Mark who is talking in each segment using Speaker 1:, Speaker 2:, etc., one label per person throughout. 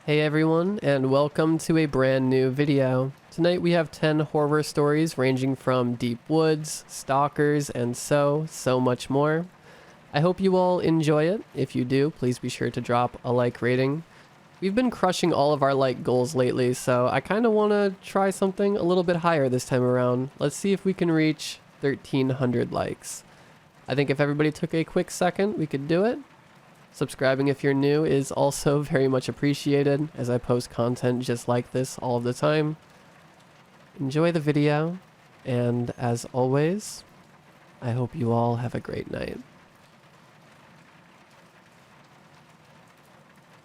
Speaker 1: Hey everyone, and welcome to a brand new video. Tonight we have 10 horror stories ranging from deep woods, stalkers, and so much more. I hope you all enjoy it. If you do, please be sure to drop a like rating. We've been crushing all of our like goals lately, so I kind of want to try something a little bit higher this time around. Let's see if we can reach 1,300 likes. I think if everybody took a quick second, we could do it. Subscribing if you're new is also very much appreciated, as I post content just like this all of the time. Enjoy the video, and as always, I hope you all have a great night.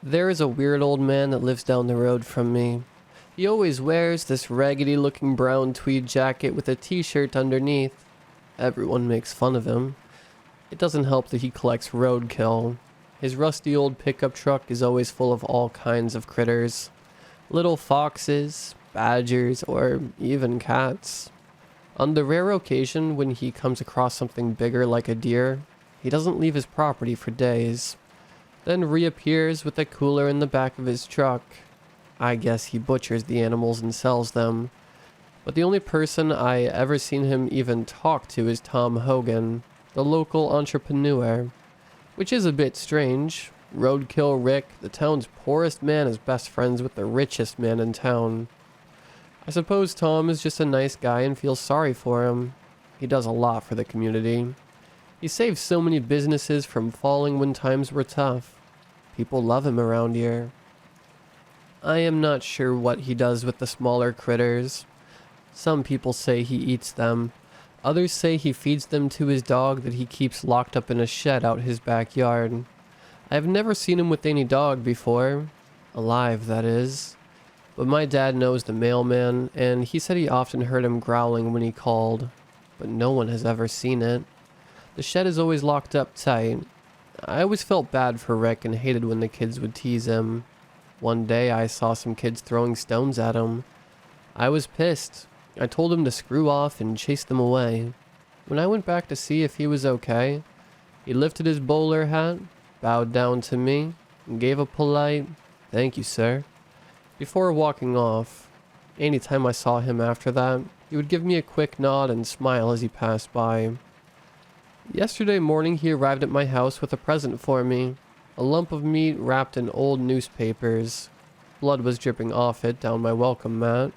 Speaker 1: There is a weird old man that lives down the road from me. He always wears this raggedy looking brown tweed jacket with a t-shirt underneath. Everyone makes fun of him. It doesn't help that he collects roadkill. His rusty old pickup truck is always full of all kinds of critters. Little foxes, badgers, or even cats. On the rare occasion when he comes across something bigger like a deer, he doesn't leave his property for days. Then reappears with a cooler in the back of his truck. I guess he butchers the animals and sells them. But the only person I ever seen him even talk to is Tom Hogan, the local entrepreneur. Which is a bit strange. Roadkill Rick, the town's poorest man, is best friends with the richest man in town. I suppose Tom is just a nice guy and feels sorry for him. He does a lot for the community. He saves so many businesses from falling when times were tough. People love him around here. I am not sure what he does with the smaller critters. Some people say he eats them. Others say he feeds them to his dog that he keeps locked up in a shed out his backyard. I have never seen him with any dog before. Alive, that is. But my dad knows the mailman, and he said he often heard him growling when he called. But no one has ever seen it. The shed is always locked up tight. I always felt bad for Rick and hated when the kids would tease him. One day I saw some kids throwing stones at him. I was pissed. I told him to screw off and chase them away. When I went back to see if he was okay, he lifted his bowler hat, bowed down to me, and gave a polite, "Thank you, sir," before walking off. Anytime I saw him after that, he would give me a quick nod and smile as he passed by. Yesterday morning he arrived at my house with a present for me, a lump of meat wrapped in old newspapers. Blood was dripping off it down my welcome mat.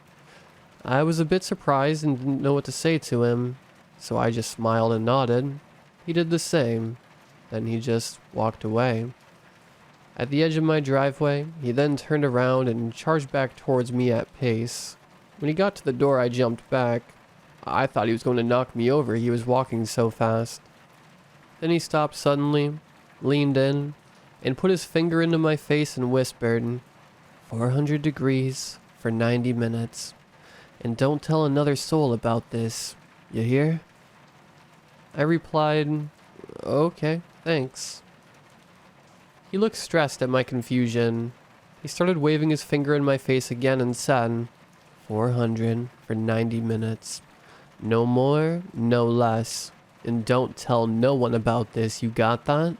Speaker 1: I was a bit surprised and didn't know what to say to him, so I just smiled and nodded. He did the same. Then he just walked away. At the edge of my driveway, he then turned around and charged back towards me at pace. When he got to the door, I jumped back. I thought he was going to knock me over, he was walking so fast. Then he stopped suddenly, leaned in, and put his finger into my face and whispered, 400 degrees for 90 minutes. And don't tell another soul about this, you hear? I replied, "Okay, thanks." He looked stressed at my confusion. He started waving his finger in my face again and said, 400 for 90 minutes. No more, no less. And don't tell no one about this, you got that?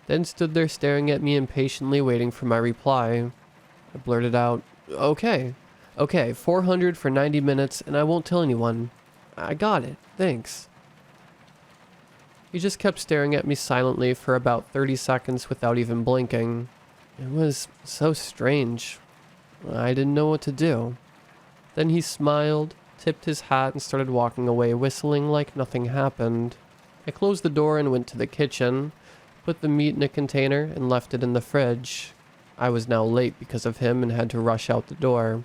Speaker 1: Then stood there staring at me impatiently waiting for my reply. I blurted out, Okay, 400 for 90 minutes, and I won't tell anyone. I got it, thanks. He just kept staring at me silently for about 30 seconds without even blinking. It was so strange. I didn't know what to do. Then he smiled, tipped his hat, and started walking away, whistling like nothing happened. I closed the door and went to the kitchen, put the meat in a container, and left it in the fridge. I was now late because of him and had to rush out the door.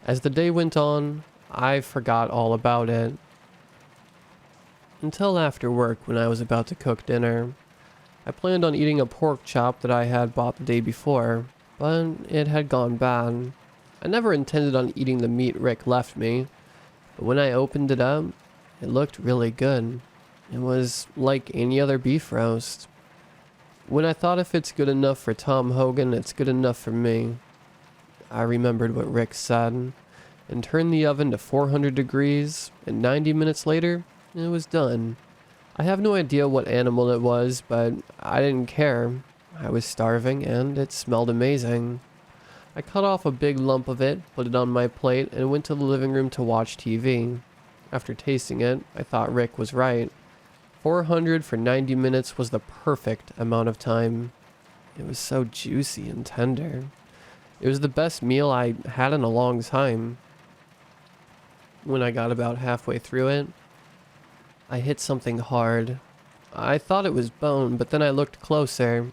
Speaker 1: As the day went on, I forgot all about it. Until after work when I was about to cook dinner. I planned on eating a pork chop that I had bought the day before, but it had gone bad. I never intended on eating the meat Rick left me, but when I opened it up, it looked really good. It was like any other beef roast. When I thought if it's good enough for Tom Hogan, it's good enough for me. I remembered what Rick said, and turned the oven to 400 degrees, and 90 minutes later, it was done. I have no idea what animal it was, but I didn't care. I was starving, and it smelled amazing. I cut off a big lump of it, put it on my plate, and went to the living room to watch TV. After tasting it, I thought Rick was right. 400 for 90 minutes was the perfect amount of time. It was so juicy and tender. It was the best meal I had in a long time. When I got about halfway through it, I hit something hard. I thought it was bone, but then I looked closer.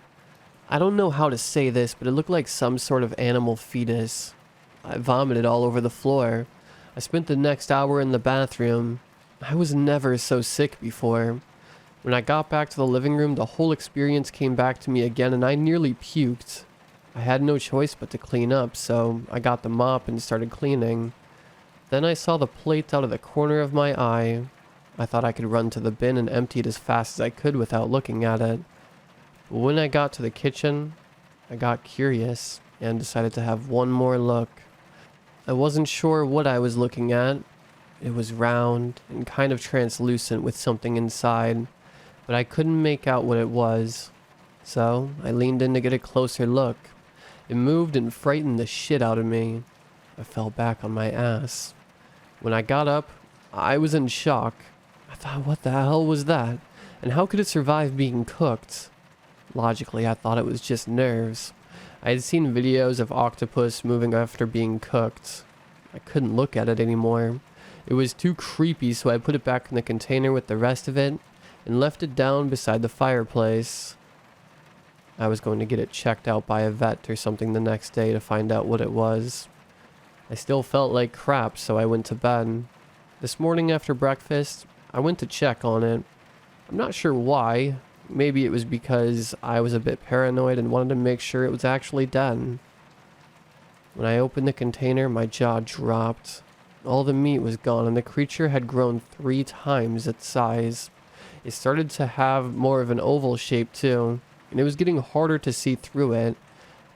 Speaker 1: I don't know how to say this, but it looked like some sort of animal fetus. I vomited all over the floor. I spent the next hour in the bathroom. I was never so sick before. When I got back to the living room, the whole experience came back to me again, and I nearly puked. I had no choice but to clean up, so I got the mop and started cleaning. Then I saw the plate out of the corner of my eye. I thought I could run to the bin and empty it as fast as I could without looking at it. But when I got to the kitchen, I got curious and decided to have one more look. I wasn't sure what I was looking at. It was round and kind of translucent with something inside, but I couldn't make out what it was. So I leaned in to get a closer look. It moved and frightened the shit out of me. I fell back on my ass. When I got up, I was in shock. I thought, what the hell was that? And how could it survive being cooked? Logically, I thought it was just nerves. I had seen videos of octopus moving after being cooked. I couldn't look at it anymore. It was too creepy, so I put it back in the container with the rest of it and left it down beside the fireplace. I was going to get it checked out by a vet or something the next day to find out what it was. I still felt like crap, so I went to bed. This morning after breakfast, I went to check on it. I'm not sure why. Maybe it was because I was a bit paranoid and wanted to make sure it was actually dead. When I opened the container, my jaw dropped. All the meat was gone and the creature had grown 3 times its size. It started to have more of an oval shape too, and it was getting harder to see through it.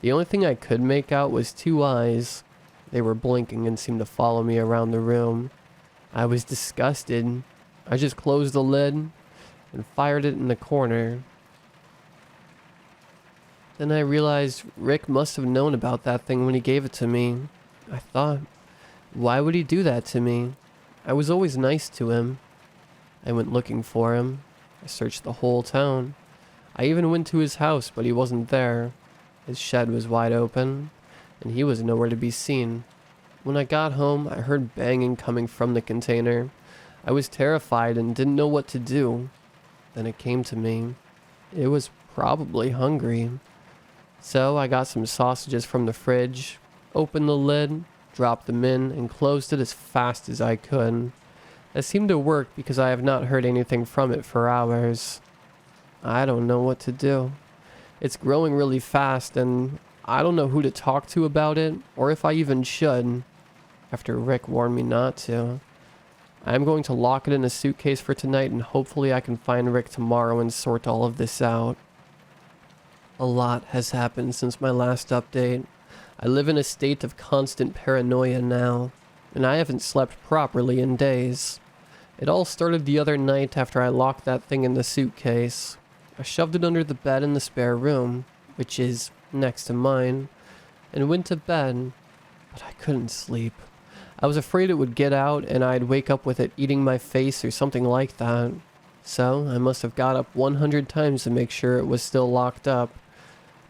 Speaker 1: The only thing I could make out was 2 eyes. They were blinking and seemed to follow me around the room. I was disgusted. I just closed the lid and fired it in the corner. Then I realized Rick must have known about that thing when he gave it to me. I thought, why would he do that to me? I was always nice to him. I went looking for him. I searched the whole town. I even went to his house, but he wasn't there. His shed was wide open, and he was nowhere to be seen. When I got home, I heard banging coming from the container. I was terrified and didn't know what to do. Then it came to me. It was probably hungry. So I got some sausages from the fridge, opened the lid, dropped them in, and closed it as fast as I could. That seemed to work because I have not heard anything from it for hours. I don't know what to do. It's growing really fast and I don't know who to talk to about it or if I even should, after Rick warned me not to. I'm going to lock it in a suitcase for tonight and hopefully I can find Rick tomorrow and sort all of this out. A lot has happened since my last update. I live in a state of constant paranoia now, and I haven't slept properly in days. It all started the other night after I locked that thing in the suitcase. I shoved it under the bed in the spare room, which is next to mine, and went to bed, but I couldn't sleep. I was afraid it would get out and I'd wake up with it eating my face or something like that. So I must have got up 100 times to make sure it was still locked up.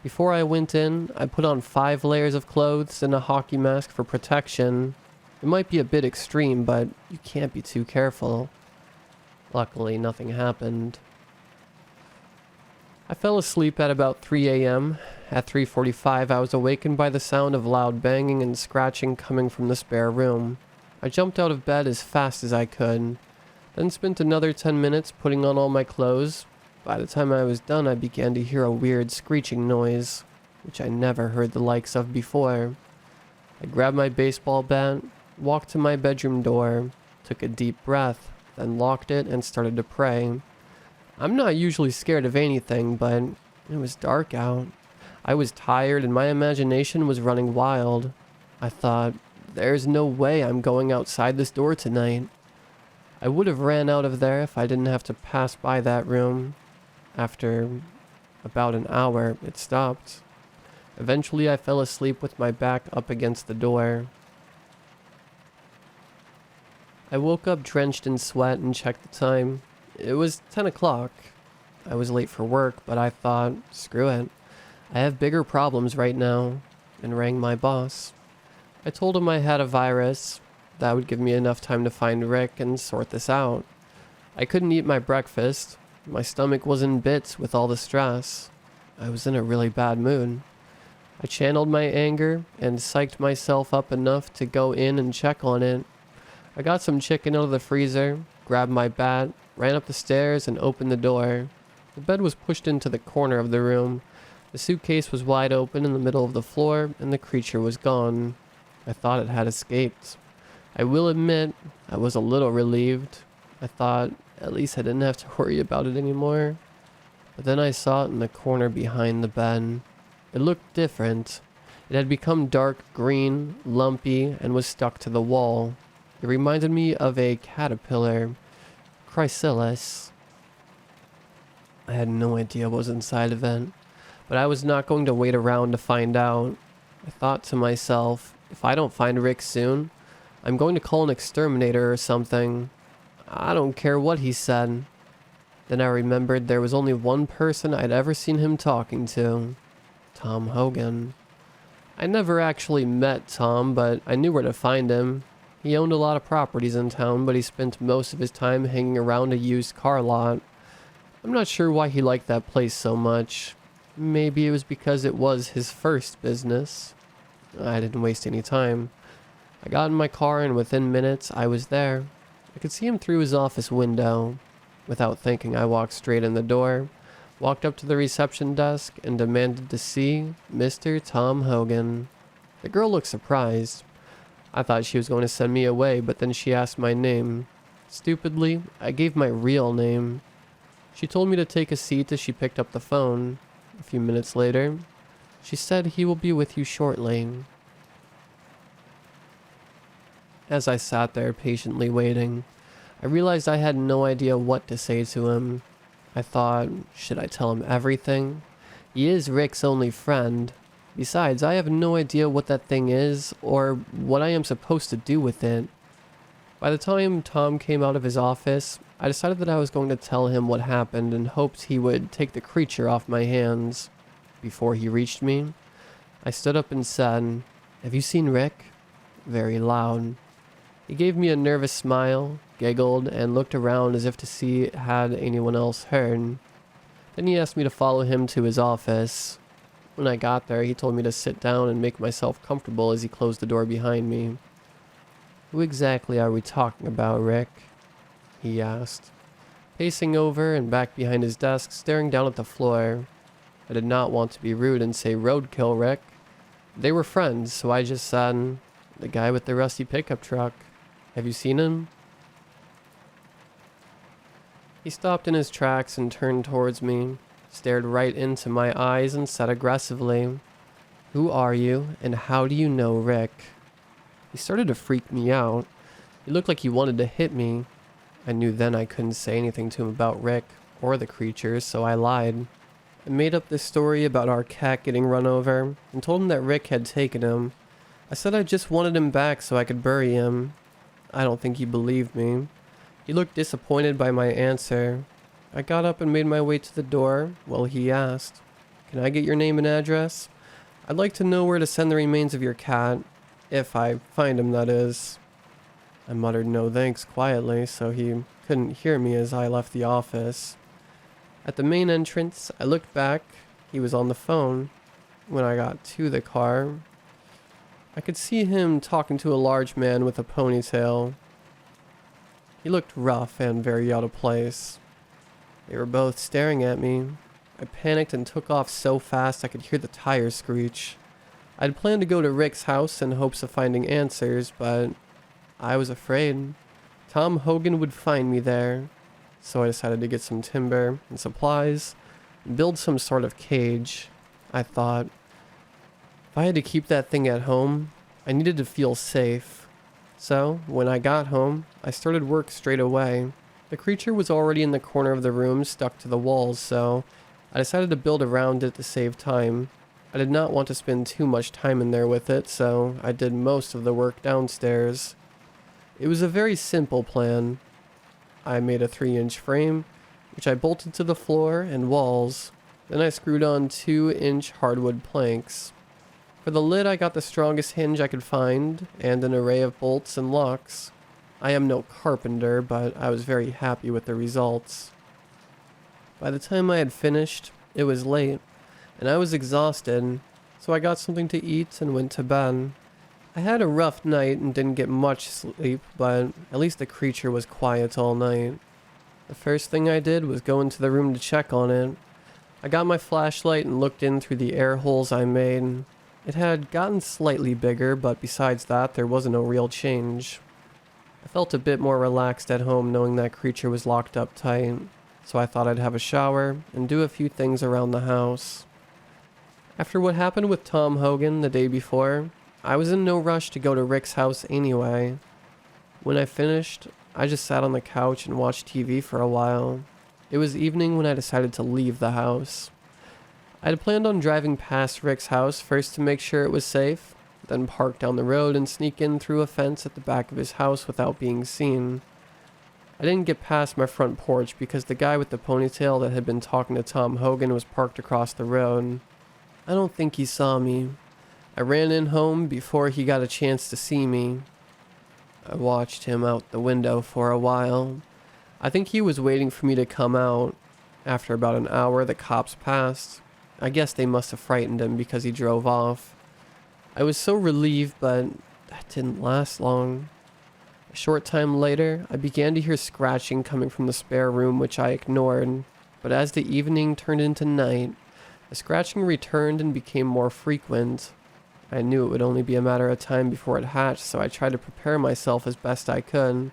Speaker 1: Before I went in, I put on 5 layers of clothes and a hockey mask for protection. It might be a bit extreme, but you can't be too careful. Luckily, nothing happened. I fell asleep at about 3 a.m. At 3:45, I was awakened by the sound of loud banging and scratching coming from the spare room. I jumped out of bed as fast as I could, then spent another 10 minutes putting on all my clothes. By the time I was done, I began to hear a weird screeching noise, which I never heard the likes of before. I grabbed my baseball bat, walked to my bedroom door, took a deep breath, then locked it and started to pray. I'm not usually scared of anything, but it was dark out. I was tired and my imagination was running wild. I thought, there's no way I'm going outside this door tonight. I would have ran out of there if I didn't have to pass by that room. After about an hour, it stopped. Eventually, I fell asleep with my back up against the door. I woke up drenched in sweat and checked the time. It was 10 o'clock. I was late for work, but I thought, screw it. I have bigger problems right now, and rang my boss. I told him I had a virus. That would give me enough time to find Rick and sort this out. I couldn't eat my breakfast. My stomach was in bits with all the stress. I was in a really bad mood. I channeled my anger and psyched myself up enough to go in and check on it. I got some chicken out of the freezer, grabbed my bat, ran up the stairs, and opened the door. The bed was pushed into the corner of the room. The suitcase was wide open in the middle of the floor, and the creature was gone. I thought it had escaped. I will admit, I was a little relieved. I thought, at least I didn't have to worry about it anymore. But then I saw it in the corner behind the bed. It looked different. It had become dark green, lumpy, and was stuck to the wall. It reminded me of a caterpillar, chrysalis. I had no idea what was inside of it, but I was not going to wait around to find out. I thought to myself, if I don't find Rick soon, I'm going to call an exterminator or something. I don't care what he said. Then I remembered there was only one person I'd ever seen him talking to. Tom Hogan. I never actually met Tom, but I knew where to find him. He owned a lot of properties in town, but he spent most of his time hanging around a used car lot. I'm not sure why he liked that place so much. Maybe it was because it was his first business. I didn't waste any time. I got in my car and within minutes I was there. I could see him through his office window. Without thinking, I walked straight in the door, walked up to the reception desk, and demanded to see Mr. Tom Hogan. The girl looked surprised. I thought she was going to send me away, but then she asked my name. Stupidly, I gave my real name. She told me to take a seat as she picked up the phone. A few minutes later, she said he will be with you shortly. As I sat there patiently waiting, I realized I had no idea what to say to him. I thought, should I tell him everything? He is Rick's only friend. Besides, I have no idea what that thing is or what I am supposed to do with it. By the time Tom came out of his office, I decided that I was going to tell him what happened and hoped he would take the creature off my hands. Before he reached me, I stood up and said, "Have you seen Rick?" Very loud. He gave me a nervous smile, giggled, and looked around as if to see had anyone else heard. Then he asked me to follow him to his office. When I got there, he told me to sit down and make myself comfortable as he closed the door behind me. "Who exactly are we talking about, Rick?" he asked, pacing over and back behind his desk, staring down at the floor. I did not want to be rude and say roadkill Rick. They were friends, so I just said, "The guy with the rusty pickup truck. Have you seen him?" He stopped in his tracks and turned towards me, stared right into my eyes and said aggressively, "Who are you and how do you know Rick?" He started to freak me out. He looked like he wanted to hit me. I knew then I couldn't say anything to him about Rick or the creatures, so I lied. I made up this story about our cat getting run over and told him that Rick had taken him. I said I just wanted him back so I could bury him. I don't think he believed me. He looked disappointed by my answer. I got up and made my way to the door while he asked, "Can I get your name and address? I'd like to know where to send the remains of your cat. If I find him, that is." I muttered no thanks quietly so he couldn't hear me as I left the office. At the main entrance, I looked back. He was on the phone. When I got to the car, I could see him talking to a large man with a ponytail. He looked rough and very out of place. They were both staring at me. I panicked and took off so fast I could hear the tires screech. I'd planned to go to Rick's house in hopes of finding answers, but I was afraid. Tom Hogan would find me there. So I decided to get some timber and supplies and build some sort of cage. I thought, if I had to keep that thing at home, I needed to feel safe. So, when I got home, I started work straight away. The creature was already in the corner of the room stuck to the walls, so I decided to build around it to save time. I did not want to spend too much time in there with it, so I did most of the work downstairs. It was a very simple plan. I made a 3-inch frame, which I bolted to the floor and walls. Then I screwed on 2-inch hardwood planks. For the lid, I got the strongest hinge I could find, and an array of bolts and locks. I am no carpenter, but I was very happy with the results. By the time I had finished, it was late, and I was exhausted, so I got something to eat and went to bed. I had a rough night and didn't get much sleep, but at least the creature was quiet all night. The first thing I did was go into the room to check on it. I got my flashlight and looked in through the air holes I made. It had gotten slightly bigger, but besides that, there wasn't a real change. I felt a bit more relaxed at home knowing that creature was locked up tight, so I thought I'd have a shower and do a few things around the house. After what happened with Tom Hogan the day before, I was in no rush to go to Rick's house anyway. When I finished, I just sat on the couch and watched TV for a while. It was evening when I decided to leave the house. I had planned on driving past Rick's house first to make sure it was safe, then park down the road and sneak in through a fence at the back of his house without being seen. I didn't get past my front porch because the guy with the ponytail that had been talking to Tom Hogan was parked across the road. I don't think he saw me. I ran in home before he got a chance to see me. I watched him out the window for a while. I think he was waiting for me to come out. After about an hour, the cops passed. I guess they must have frightened him because he drove off. I was so relieved, but that didn't last long. A short time later, I began to hear scratching coming from the spare room, which I ignored. But as the evening turned into night, the scratching returned and became more frequent. I knew it would only be a matter of time before it hatched, so I tried to prepare myself as best I could,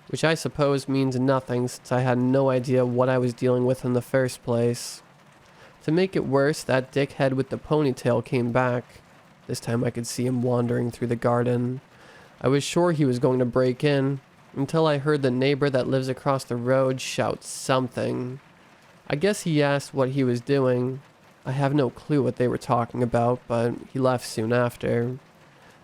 Speaker 1: which I suppose means nothing since I had no idea what I was dealing with in the first place. To make it worse, that dickhead with the ponytail came back. This time I could see him wandering through the garden. I was sure he was going to break in, until I heard the neighbor that lives across the road shout something. I guess he asked what he was doing. I have no clue what they were talking about, but he left soon after.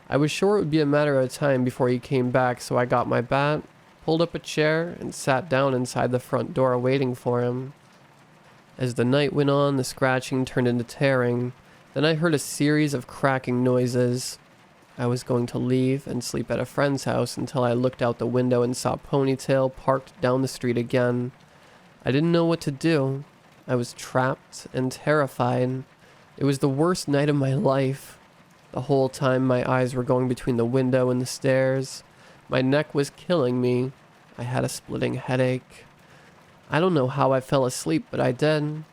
Speaker 1: I was sure it would be a matter of time before he came back, so I got my bat, pulled up a chair, and sat down inside the front door waiting for him. As the night went on, the scratching turned into tearing. Then I heard a series of cracking noises. I was going to leave and sleep at a friend's house until I looked out the window and saw Ponytail parked down the street again. I didn't know what to do. I was trapped and terrified. It was the worst night of my life. The whole time my eyes were going between the window and the stairs. My neck was killing me. I had a splitting headache. I don't know how I fell asleep, but I did.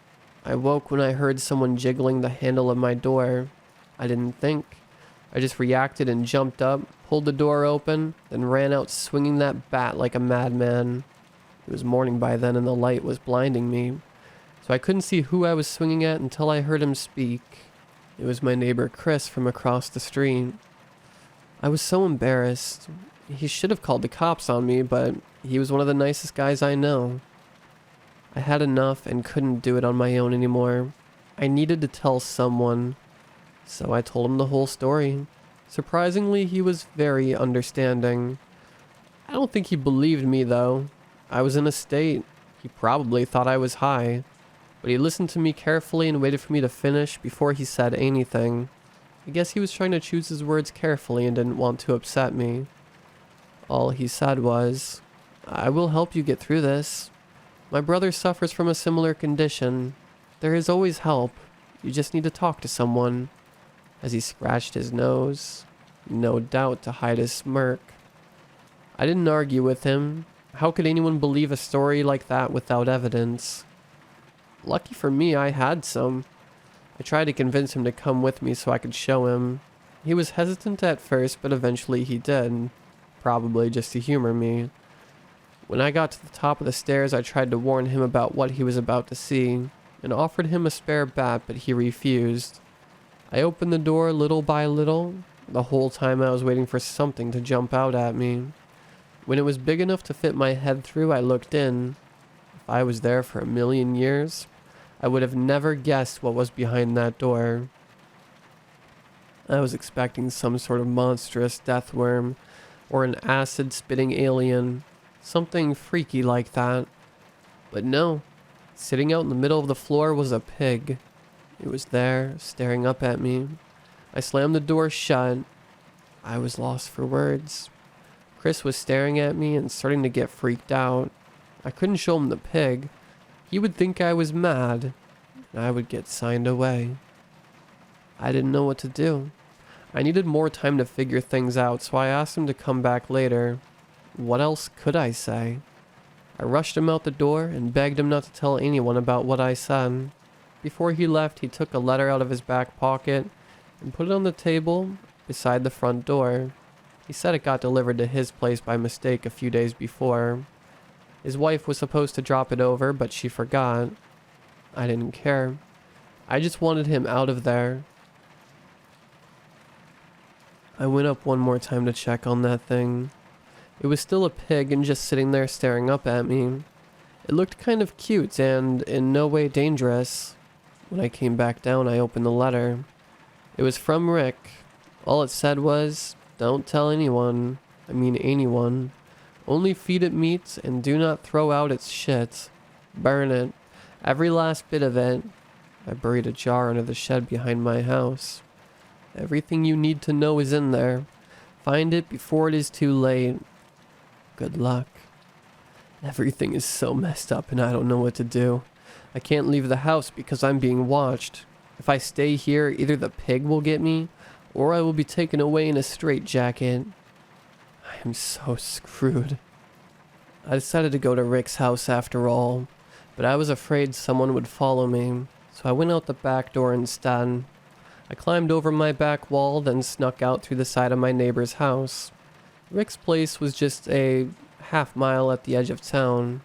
Speaker 1: I woke when I heard someone jiggling the handle of my door. I didn't think. I just reacted and jumped up, pulled the door open, then ran out swinging that bat like a madman. It was morning by then and the light was blinding me, so I couldn't see who I was swinging at until I heard him speak. It was my neighbor Chris from across the street. I was so embarrassed. He should have called the cops on me, but he was one of the nicest guys I know. I had enough and couldn't do it on my own anymore. I needed to tell someone, so I told him the whole story. Surprisingly, he was very understanding. I don't think he believed me, though. I was in a state. He probably thought I was high, but he listened to me carefully and waited for me to finish before he said anything. I guess he was trying to choose his words carefully and didn't want to upset me. All he said was, "I will help you get through this. My brother suffers from a similar condition. There is always help. You just need to talk to someone," as he scratched his nose, no doubt to hide his smirk. I didn't argue with him. How could anyone believe a story like that without evidence? Lucky for me, I had some. I tried to convince him to come with me so I could show him. He was hesitant at first, but eventually he did, probably just to humor me. When I got to the top of the stairs, I tried to warn him about what he was about to see, and offered him a spare bat, but he refused. I opened the door little by little. The whole time I was waiting for something to jump out at me. When it was big enough to fit my head through, I looked in. If I was there for 1,000,000 years, I would have never guessed what was behind that door. I was expecting some sort of monstrous death worm or an acid-spitting alien, something freaky like that. But no, sitting out in the middle of the floor was a pig. It was there, staring up at me. I slammed the door shut. I was lost for words. Chris was staring at me and starting to get freaked out. I couldn't show him the pig. He would think I was mad, and I would get signed away. I didn't know what to do. I needed more time to figure things out, so I asked him to come back later. What else could I say? I rushed him out the door and begged him not to tell anyone about what I said. Before he left, he took a letter out of his back pocket and put it on the table beside the front door. He said it got delivered to his place by mistake a few days before. His wife was supposed to drop it over, but she forgot. I didn't care. I just wanted him out of there. I went up one more time to check on that thing. It was still a pig and just sitting there staring up at me. It looked kind of cute and in no way dangerous. When I came back down, I opened the letter. It was from Rick. All it said was, "Don't tell anyone. I mean anyone. Only feed it meat and do not throw out its shit. Burn it. Every last bit of it." I buried a jar under the shed behind my house. Everything you need to know is in there. Find it before it is too late. Good luck. Everything is so messed up and I don't know what to do. I can't leave the house because I'm being watched. If I stay here, either the pig will get me, or I will be taken away in a straitjacket. I am so screwed. I decided to go to Rick's house after all, but I was afraid someone would follow me, so I went out the back door instead. I climbed over my back wall, then snuck out through the side of my neighbor's house. Rick's place was just a half-mile at the edge of town.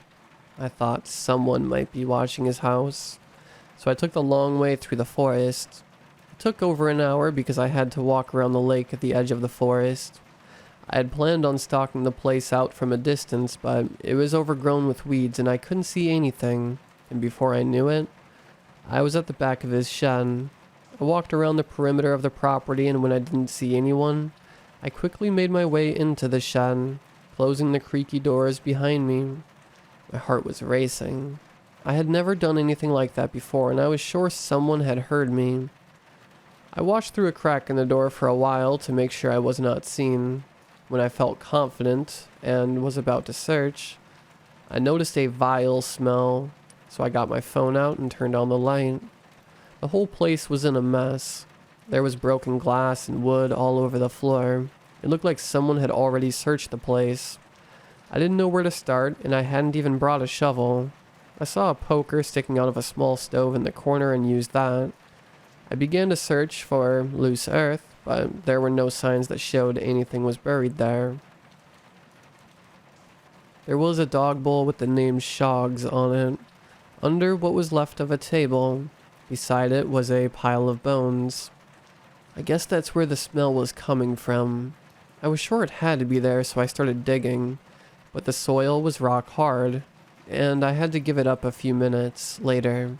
Speaker 1: I thought someone might be watching his house, so I took the long way through the forest. It took over an hour because I had to walk around the lake at the edge of the forest. I had planned on stalking the place out from a distance, but it was overgrown with weeds and I couldn't see anything, and before I knew it, I was at the back of his shed. I walked around the perimeter of the property, and when I didn't see anyone, I quickly made my way into the shed, closing the creaky doors behind me. My heart was racing. I had never done anything like that before, and I was sure someone had heard me. I watched through a crack in the door for a while to make sure I was not seen. When I felt confident and was about to search, I noticed a vile smell, so I got my phone out and turned on the light. The whole place was in a mess. There was broken glass and wood all over the floor. It looked like someone had already searched the place. I didn't know where to start, and I hadn't even brought a shovel. I saw a poker sticking out of a small stove in the corner and used that. I began to search for loose earth, but there were no signs that showed anything was buried there. There was a dog bowl with the name Shogs on it, under what was left of a table. Beside it was a pile of bones. I guess that's where the smell was coming from. I was sure it had to be there, so I started digging, but the soil was rock hard, and I had to give it up a few minutes later.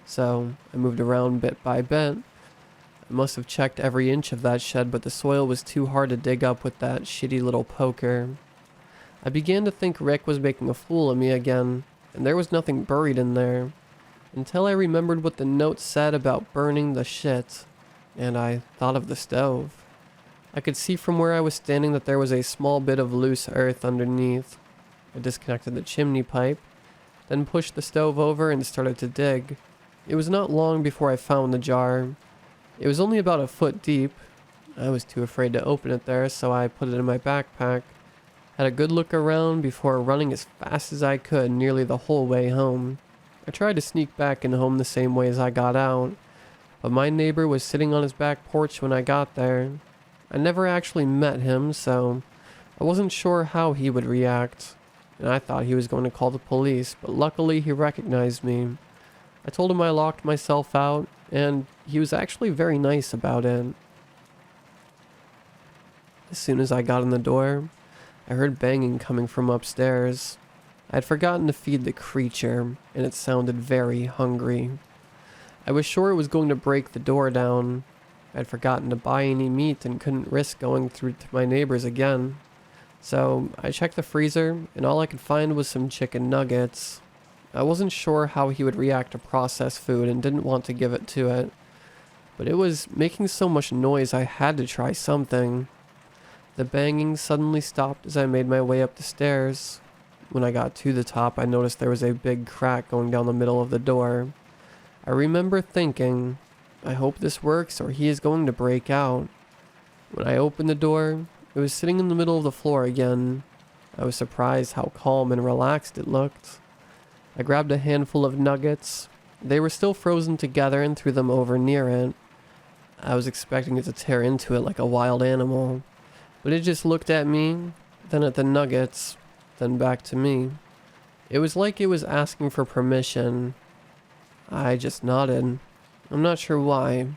Speaker 1: So I moved around bit by bit. I must have checked every inch of that shed, but the soil was too hard to dig up with that shitty little poker. I began to think Rick was making a fool of me again, and there was nothing buried in there, until I remembered what the note said about burning the shit, and I thought of the stove. I could see from where I was standing that there was a small bit of loose earth underneath. I disconnected the chimney pipe, then pushed the stove over and started to dig. It was not long before I found the jar. It was only about a foot deep. I was too afraid to open it there, so I put it in my backpack. Had a good look around before running as fast as I could nearly the whole way home. I tried to sneak back in home the same way as I got out, but my neighbor was sitting on his back porch when I got there. I never actually met him, so I wasn't sure how he would react, and I thought he was going to call the police, but luckily he recognized me. I told him I locked myself out, and he was actually very nice about it. As soon as I got in the door, I heard banging coming from upstairs. I had forgotten to feed the creature, and it sounded very hungry. I was sure it was going to break the door down. I'd forgotten to buy any meat and couldn't risk going through to my neighbor's again. So I checked the freezer, and all I could find was some chicken nuggets. I wasn't sure how he would react to processed food and didn't want to give it to it. But it was making so much noise I had to try something. The banging suddenly stopped as I made my way up the stairs. When I got to the top, I noticed there was a big crack going down the middle of the door. I remember thinking, I hope this works or he is going to break out. When I opened the door, it was sitting in the middle of the floor again. I was surprised how calm and relaxed it looked. I grabbed a handful of nuggets. They were still frozen together and threw them over near it. I was expecting it to tear into it like a wild animal, but it just looked at me, then at the nuggets, then back to me. It was like it was asking for permission. I just nodded. I'm not sure why.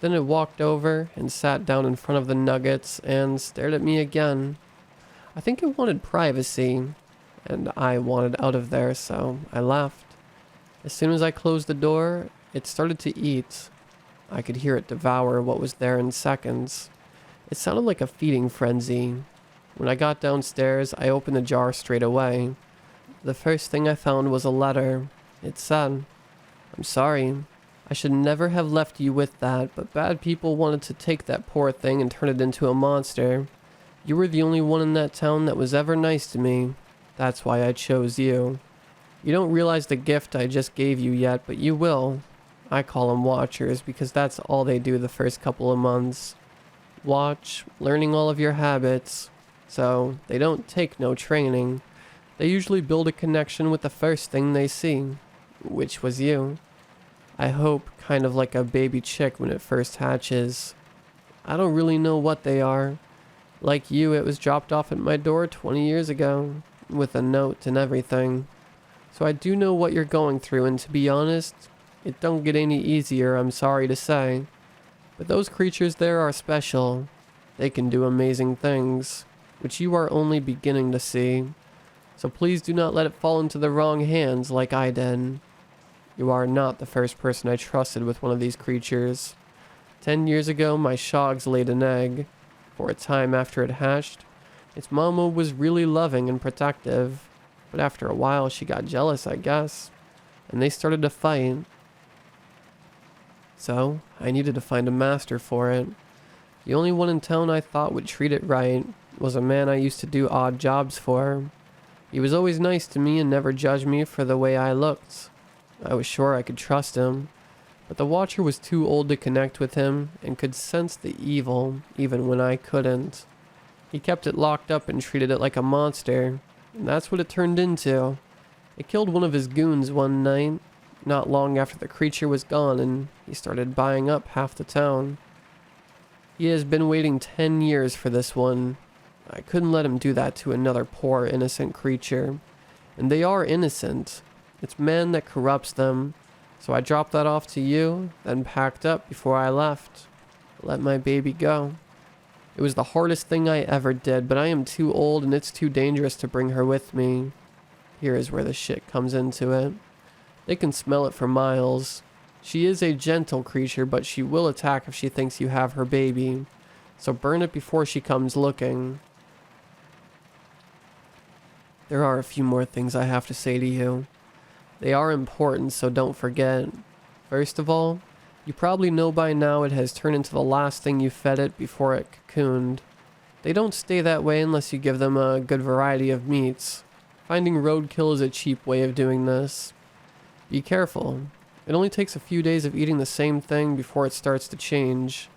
Speaker 1: Then it walked over and sat down in front of the nuggets and stared at me again. I think it wanted privacy, and I wanted out of there, so I left. As soon as I closed the door, it started to eat. I could hear it devour what was there in seconds. It sounded like a feeding frenzy. When I got downstairs, I opened the jar straight away. The first thing I found was a letter. It said, "I'm sorry. I should never have left you with that, but bad people wanted to take that poor thing and turn it into a monster. You were the only one in that town that was ever nice to me. That's why I chose you. You don't realize the gift I just gave you yet, but you will. I call them watchers because that's all they do the first couple of months. Watch, learning all of your habits. So they don't take no training. They usually build a connection with the first thing they see, which was you. I hope, kind of like a baby chick when it first hatches. I don't really know what they are. Like you, it was dropped off at my door 20 years ago, with a note and everything. So I do know what you're going through, and to be honest, it don't get any easier, I'm sorry to say. But those creatures there are special. They can do amazing things, which you are only beginning to see. So please do not let it fall into the wrong hands like I did. You are not the first person I trusted with one of these creatures. 10 years ago, my shogs laid an egg. For a time after it hatched, its mama was really loving and protective. But after a while, she got jealous, I guess. And they started to fight. So, I needed to find a master for it. The only one in town I thought would treat it right was a man I used to do odd jobs for. He was always nice to me and never judged me for the way I looked. I was sure I could trust him, but the Watcher was too old to connect with him and could sense the evil even when I couldn't. He kept it locked up and treated it like a monster, and that's what it turned into. It killed one of his goons one night, not long after the creature was gone, and he started buying up half the town. He has been waiting 10 years for this one. I couldn't let him do that to another poor, innocent creature. And they are innocent. It's man that corrupts them. So I dropped that off to you, then packed up before I left. Let my baby go. It was the hardest thing I ever did, but I am too old and it's too dangerous to bring her with me. Here is where the shit comes into it. They can smell it for miles. She is a gentle creature, but she will attack if she thinks you have her baby. So burn it before she comes looking. There are a few more things I have to say to you. They are important, so don't forget. First of all, you probably know by now it has turned into the last thing you fed it before it cocooned. They don't stay that way unless you give them a good variety of meats. Finding roadkill is a cheap way of doing this. Be careful. It only takes a few days of eating the same thing before it starts to change.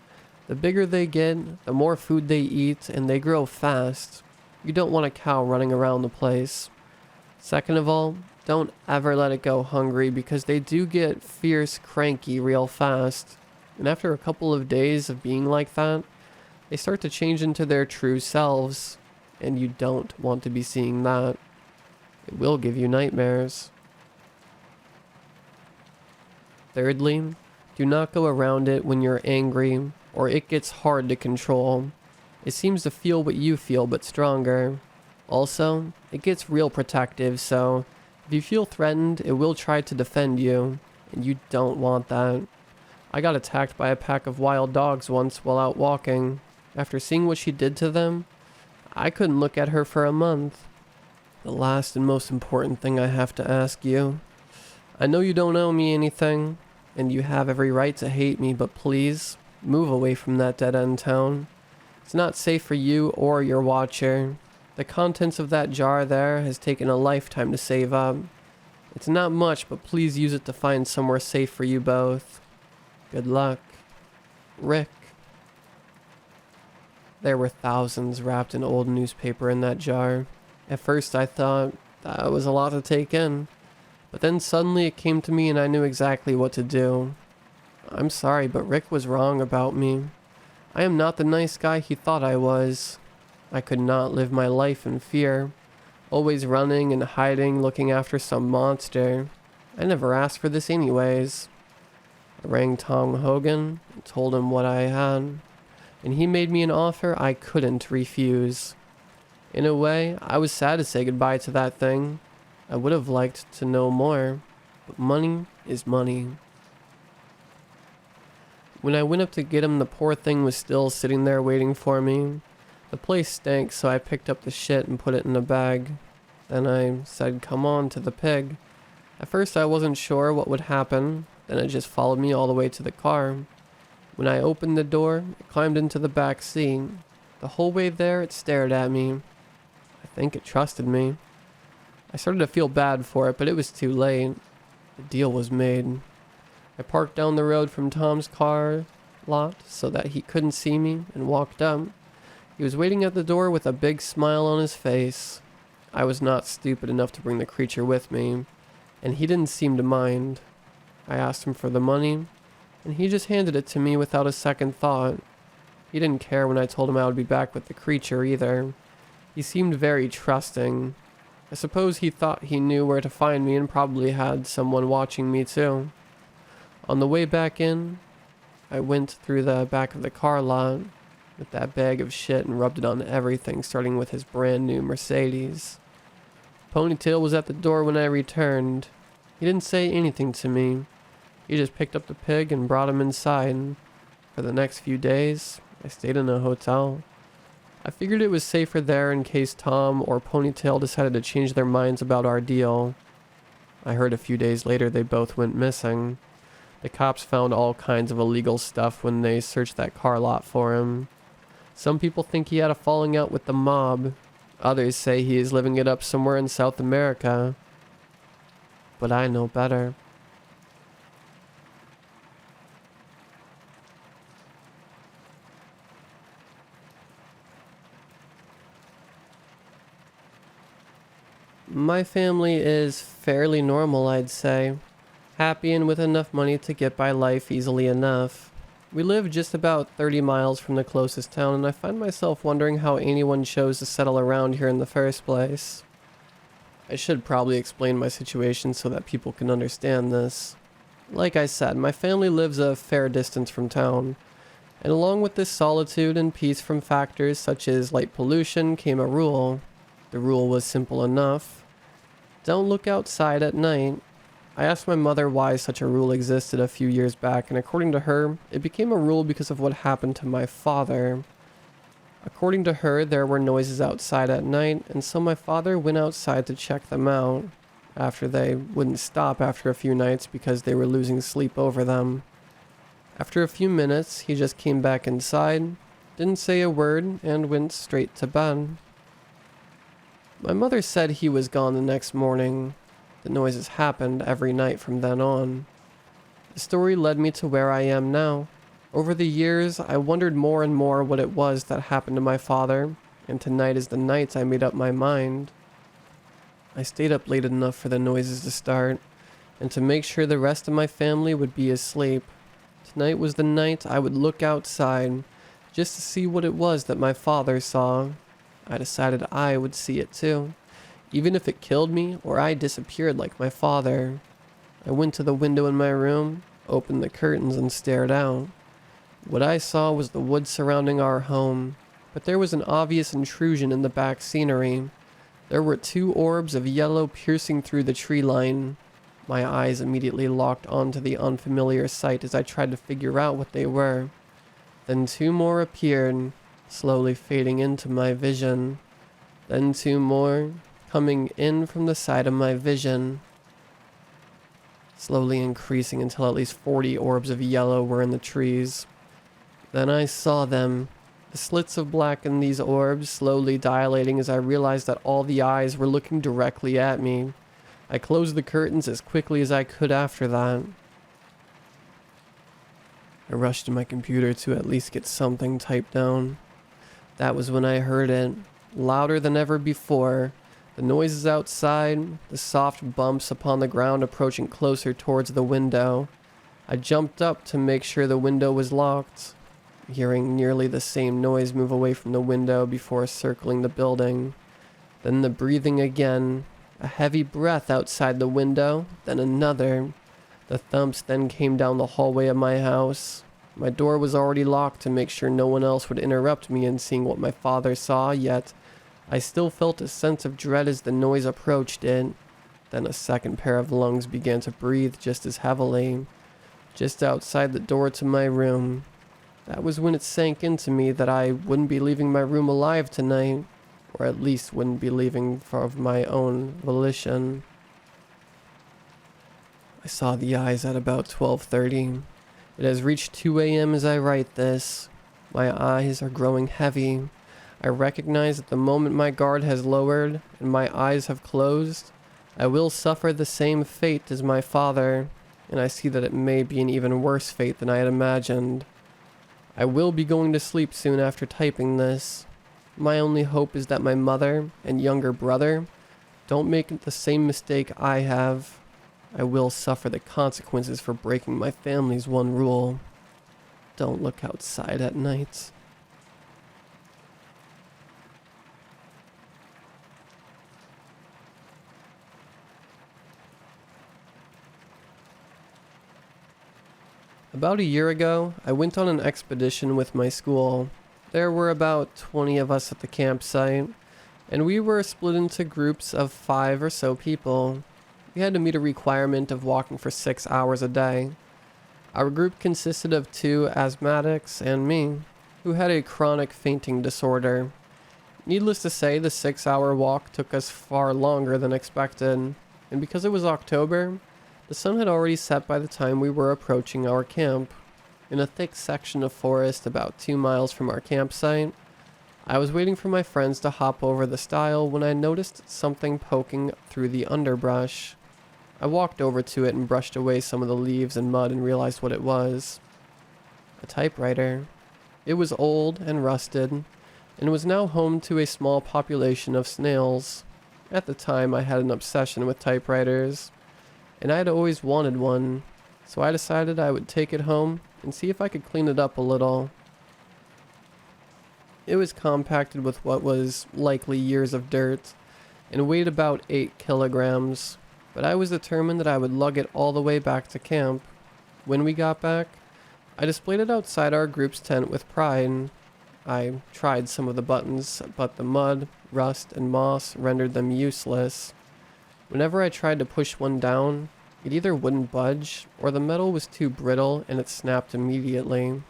Speaker 1: The bigger they get, the more food they eat, and they grow fast. You don't want a cow running around the place. Second of all, don't ever let it go hungry because they do get fierce, cranky real fast. And after a couple of days of being like that, they start to change into their true selves. And you don't want to be seeing that. It will give you nightmares. Thirdly, do not go around it when you're angry, or it gets hard to control. It seems to feel what you feel, but stronger. Also, it gets real protective, so if you feel threatened, it will try to defend you, and you don't want that. I got attacked by a pack of wild dogs once while out walking. After seeing what she did to them, I couldn't look at her for a month. The last and most important thing I have to ask you. I know you don't owe me anything, and you have every right to hate me, but please, move away from that dead-end town. It's not safe for you or your watcher. The contents of that jar there has taken a lifetime to save up. It's not much, but please use it to find somewhere safe for you both. Good luck. Rick. There were thousands wrapped in old newspaper in that jar. At first I thought that was a lot to take in, but then suddenly it came to me and I knew exactly what to do. I'm sorry, but Rick was wrong about me. I am not the nice guy he thought I was. I could not live my life in fear, always running and hiding, looking after some monster. I never asked for this anyways. I rang Tom Hogan and told him what I had, and he made me an offer I couldn't refuse. In a way, I was sad to say goodbye to that thing. I would have liked to know more, but money is money. When I went up to get him, the poor thing was still sitting there waiting for me. The place stank, so I picked up the shit and put it in a bag. Then I said, "Come on," to the pig. At first I wasn't sure what would happen, then it just followed me all the way to the car. When I opened the door, it climbed into the back seat. The whole way there, it stared at me. I think it trusted me. I started to feel bad for it, but it was too late. The deal was made. I parked down the road from Tom's car lot so that he couldn't see me and walked up. He was waiting at the door with a big smile on his face. I was not stupid enough to bring the creature with me, and he didn't seem to mind. I asked him for the money, and he just handed it to me without a second thought. He didn't care when I told him I would be back with the creature either. He seemed very trusting. I suppose he thought he knew where to find me and probably had someone watching me too. On the way back in, I went through the back of the car lot with that bag of shit and rubbed it on everything, starting with his brand new Mercedes. Ponytail was at the door when I returned. He didn't say anything to me. He just picked up the pig and brought him inside. For the next few days, I stayed in a hotel. I figured it was safer there in case Tom or Ponytail decided to change their minds about our deal. I heard a few days later they both went missing. The cops found all kinds of illegal stuff when they searched that car lot for him. Some people think he had a falling out with the mob. Others say he is living it up somewhere in South America. But I know better. My family is fairly normal, I'd say. Happy and with enough money to get by life easily enough. We live just about 30 miles from the closest town, and I find myself wondering how anyone chose to settle around here in the first place. I should probably explain my situation so that people can understand this. Like I said, my family lives a fair distance from town, and along with this solitude and peace from factors such as light pollution came a rule. The rule was simple enough. Don't look outside at night. I asked my mother why such a rule existed a few years back, and according to her, it became a rule because of what happened to my father. According to her, there were noises outside at night, and so my father went outside to check them out, after they wouldn't stop after a few nights because they were losing sleep over them. After a few minutes, he just came back inside, didn't say a word, and went straight to bed. My mother said he was gone the next morning. The noises happened every night from then on. The story led me to where I am now. Over the years, I wondered more and more what it was that happened to my father, and tonight is the night I made up my mind. I stayed up late enough for the noises to start, and to make sure the rest of my family would be asleep. Tonight was the night I would look outside, just to see what it was that my father saw. I decided I would see it too, even if it killed me or I disappeared like my father. I went to the window in my room, opened the curtains and stared out. What I saw was the woods surrounding our home, but there was an obvious intrusion in the back scenery. There were two orbs of yellow piercing through the tree line. My eyes immediately locked onto the unfamiliar sight as I tried to figure out what they were. Then two more appeared, slowly fading into my vision. Then two more, coming in from the side of my vision, slowly increasing until at least 40 orbs of yellow were in the trees. Then I saw them, the slits of black in these orbs slowly dilating as I realized that all the eyes were looking directly at me. I closed the curtains as quickly as I could after that. I rushed to my computer to at least get something typed down. That was when I heard it, louder than ever before. The noises outside, the soft bumps upon the ground approaching closer towards the window. I jumped up to make sure the window was locked, hearing nearly the same noise move away from the window before circling the building. Then the breathing again, a heavy breath outside the window, then another. The thumps then came down the hallway of my house. My door was already locked to make sure no one else would interrupt me in seeing what my father saw, yet I still felt a sense of dread as the noise approached it. Then a second pair of lungs began to breathe just as heavily, just outside the door to my room. That was when it sank into me that I wouldn't be leaving my room alive tonight, or at least wouldn't be leaving of my own volition. I saw the eyes at about 12:30. It has reached 2 a.m. as I write this. My eyes are growing heavy. I recognize that the moment my guard has lowered and my eyes have closed, I will suffer the same fate as my father, and I see that it may be an even worse fate than I had imagined. I will be going to sleep soon after typing this. My only hope is that my mother and younger brother don't make the same mistake I have. I will suffer the consequences for breaking my family's one rule. Don't look outside at night. About a year ago, I went on an expedition with my school. There were about 20 of us at the campsite, and we were split into groups of 5 or so people. We had to meet a requirement of walking for 6 hours a day. Our group consisted of 2 asthmatics and me, who had a chronic fainting disorder. Needless to say, the 6-hour walk took us far longer than expected, and because it was October, the sun had already set by the time we were approaching our camp. In a thick section of forest about 2 miles from our campsite, I was waiting for my friends to hop over the stile when I noticed something poking through the underbrush. I walked over to it and brushed away some of the leaves and mud and realized what it was. A typewriter. It was old and rusted, and was now home to a small population of snails. At the time, I had an obsession with typewriters, and I had always wanted one, so I decided I would take it home and see if I could clean it up a little. It was compacted with what was likely years of dirt, and weighed about 8 kilograms, but I was determined that I would lug it all the way back to camp. When we got back, I displayed it outside our group's tent with pride. I tried some of the buttons, but the mud, rust, and moss rendered them useless. Whenever I tried to push one down, it either wouldn't budge, or the metal was too brittle and it snapped immediately.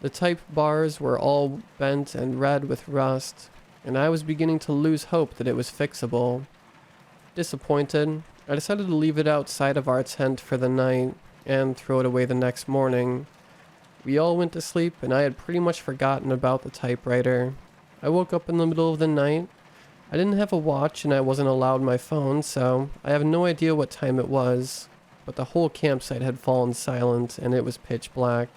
Speaker 1: The type bars were all bent and red with rust, and I was beginning to lose hope that it was fixable. Disappointed, I decided to leave it outside of our tent for the night and throw it away the next morning. We all went to sleep, and I had pretty much forgotten about the typewriter. I woke up in the middle of the night. I didn't have a watch and I wasn't allowed my phone, so I have no idea what time it was, but the whole campsite had fallen silent and it was pitch black.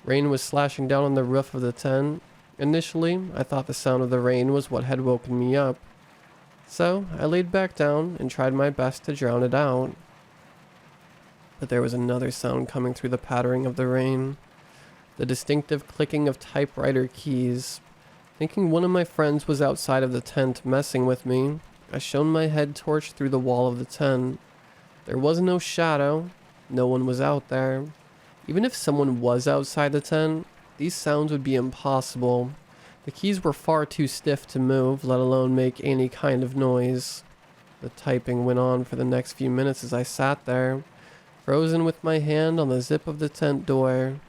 Speaker 1: Rain was slashing down on the roof of the tent. Initially, I thought the sound of the rain was what had woken me up, so I laid back down and tried my best to drown it out. But there was another sound coming through the pattering of the rain, the distinctive clicking of typewriter keys. Thinking one of my friends was outside of the tent messing with me, I shone my head torch through the wall of the tent. There was no shadow, no one was out there. Even if someone was outside the tent, these sounds would be impossible. The keys were far too stiff to move, let alone make any kind of noise. The typing went on for the next few minutes as I sat there, frozen with my hand on the zip of the tent door.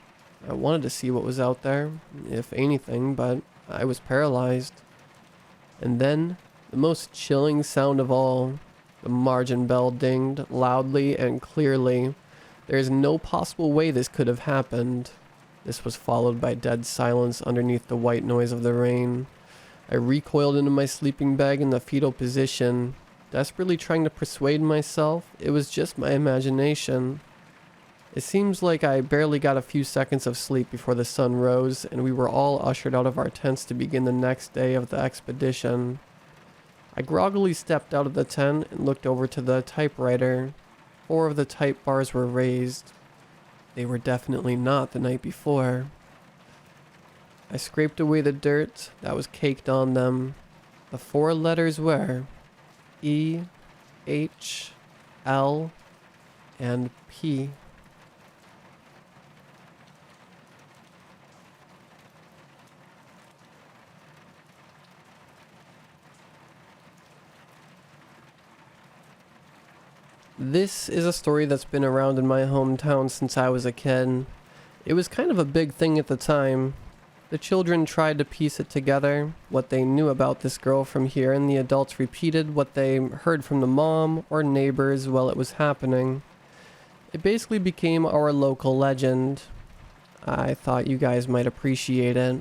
Speaker 1: I wanted to see what was out there, if anything, but I was paralyzed. And then, the most chilling sound of all, the margin bell dinged loudly and clearly. There is no possible way this could have happened. This was followed by dead silence underneath the white noise of the rain. I recoiled into my sleeping bag in the fetal position, desperately trying to persuade myself it was just my imagination. It seems like I barely got a few seconds of sleep before the sun rose and we were all ushered out of our tents to begin the next day of the expedition. I groggily stepped out of the tent and looked over to the typewriter. 4 of the type bars were raised. They were definitely not the night before. I scraped away the dirt that was caked on them. The 4 letters were E, H, L, and P. This is a story that's been around in my hometown since I was a kid. It was kind of a big thing at the time. The children tried to piece it together, what they knew about this girl from here, and the adults repeated what they heard from the mom or neighbors while it was happening. It basically became our local legend. I thought you guys might appreciate it.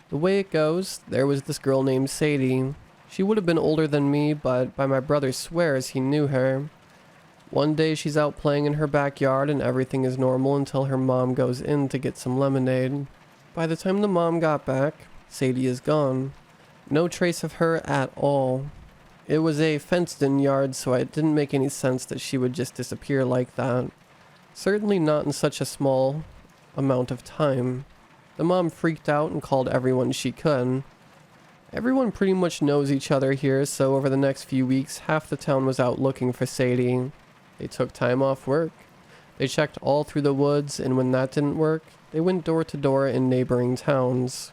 Speaker 1: The way it goes, there was this girl named Sadie. She would have been older than me, but by my brother swears he knew her. One day she's out playing in her backyard and everything is normal until her mom goes in to get some lemonade. By the time the mom got back, Sadie is gone. No trace of her at all. It was a fenced-in yard, so it didn't make any sense that she would just disappear like that. Certainly not in such a small amount of time. The mom freaked out and called everyone she could. Everyone pretty much knows each other here, so over the next few weeks, half the town was out looking for Sadie. They took time off work. They checked all through the woods, and when that didn't work, they went door to door in neighboring towns.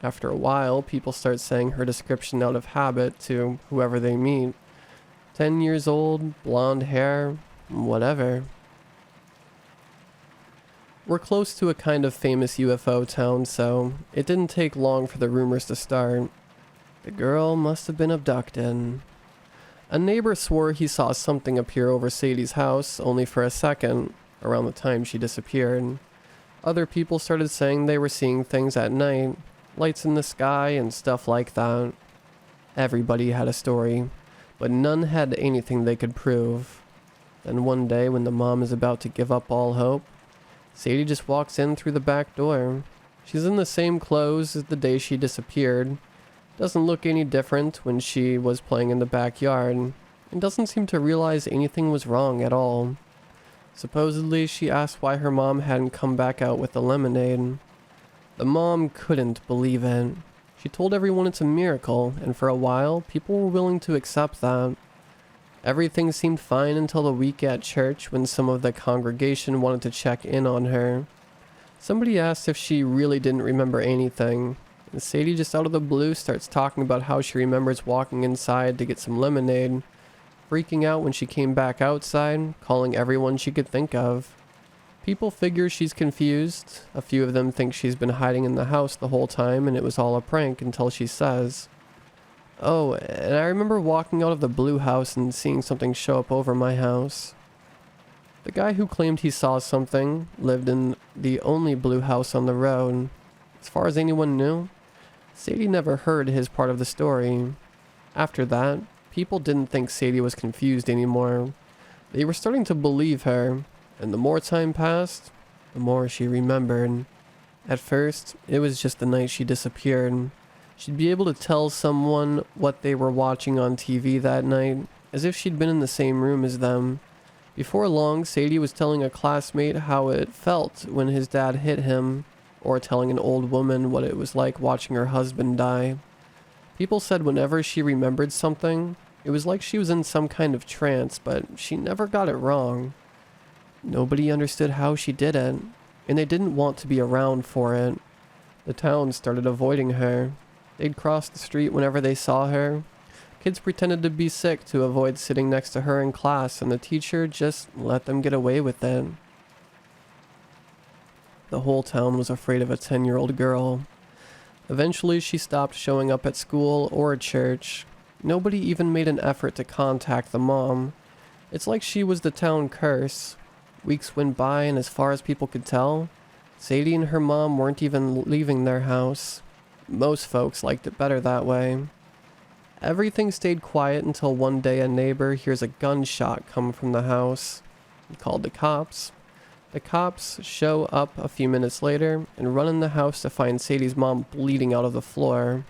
Speaker 1: After a while, people start saying her description out of habit to whoever they meet. 10 years old, blonde hair, whatever. We're close to a kind of famous UFO town, so it didn't take long for the rumors to start. The girl must have been abducted. A neighbor swore he saw something appear over Sadie's house only for a second, around the time she disappeared. Other people started saying they were seeing things at night, lights in the sky and stuff like that. Everybody had a story, but none had anything they could prove. Then one day when the mom is about to give up all hope, Sadie just walks in through the back door. She's in the same clothes as the day she disappeared. Doesn't look any different when she was playing in the backyard, and doesn't seem to realize anything was wrong at all. Supposedly, she asked why her mom hadn't come back out with the lemonade. The mom couldn't believe it. She told everyone it's a miracle, and for a while, people were willing to accept that. Everything seemed fine until the week at church when some of the congregation wanted to check in on her. Somebody asked if she really didn't remember anything, and Sadie just out of the blue starts talking about how she remembers walking inside to get some lemonade, freaking out when she came back outside, calling everyone she could think of. People figure she's confused. A few of them think she's been hiding in the house the whole time and it was all a prank until she says, "Oh, and I remember walking out of the blue house and seeing something show up over my house." The guy who claimed he saw something lived in the only blue house on the road. As far as anyone knew, Sadie never heard his part of the story. After that, people didn't think Sadie was confused anymore. They were starting to believe her, and the more time passed, the more she remembered. At first, it was just the night she disappeared. She'd be able to tell someone what they were watching on TV that night, as if she'd been in the same room as them. Before long, Sadie was telling a classmate how it felt when his dad hit him, or telling an old woman what it was like watching her husband die. People said whenever she remembered something, it was like she was in some kind of trance, but she never got it wrong. Nobody understood how she did it, and they didn't want to be around for it. The town started avoiding her. They'd cross the street whenever they saw her, Kids pretended to be sick to avoid sitting next to her in class, and the teacher just let them get away with it. The whole town was afraid of a 10-year-old girl. Eventually, she stopped showing up at school or church. Nobody even made an effort to contact the mom. It's like she was the town curse. Weeks went by, and as far as people could tell, Sadie and her mom weren't even leaving their house. Most folks liked it better that way. Everything stayed quiet until one day a neighbor hears a gunshot come from the house. He called the cops. The cops show up a few minutes later and run in the house to find Sadie's mom bleeding out of the floor.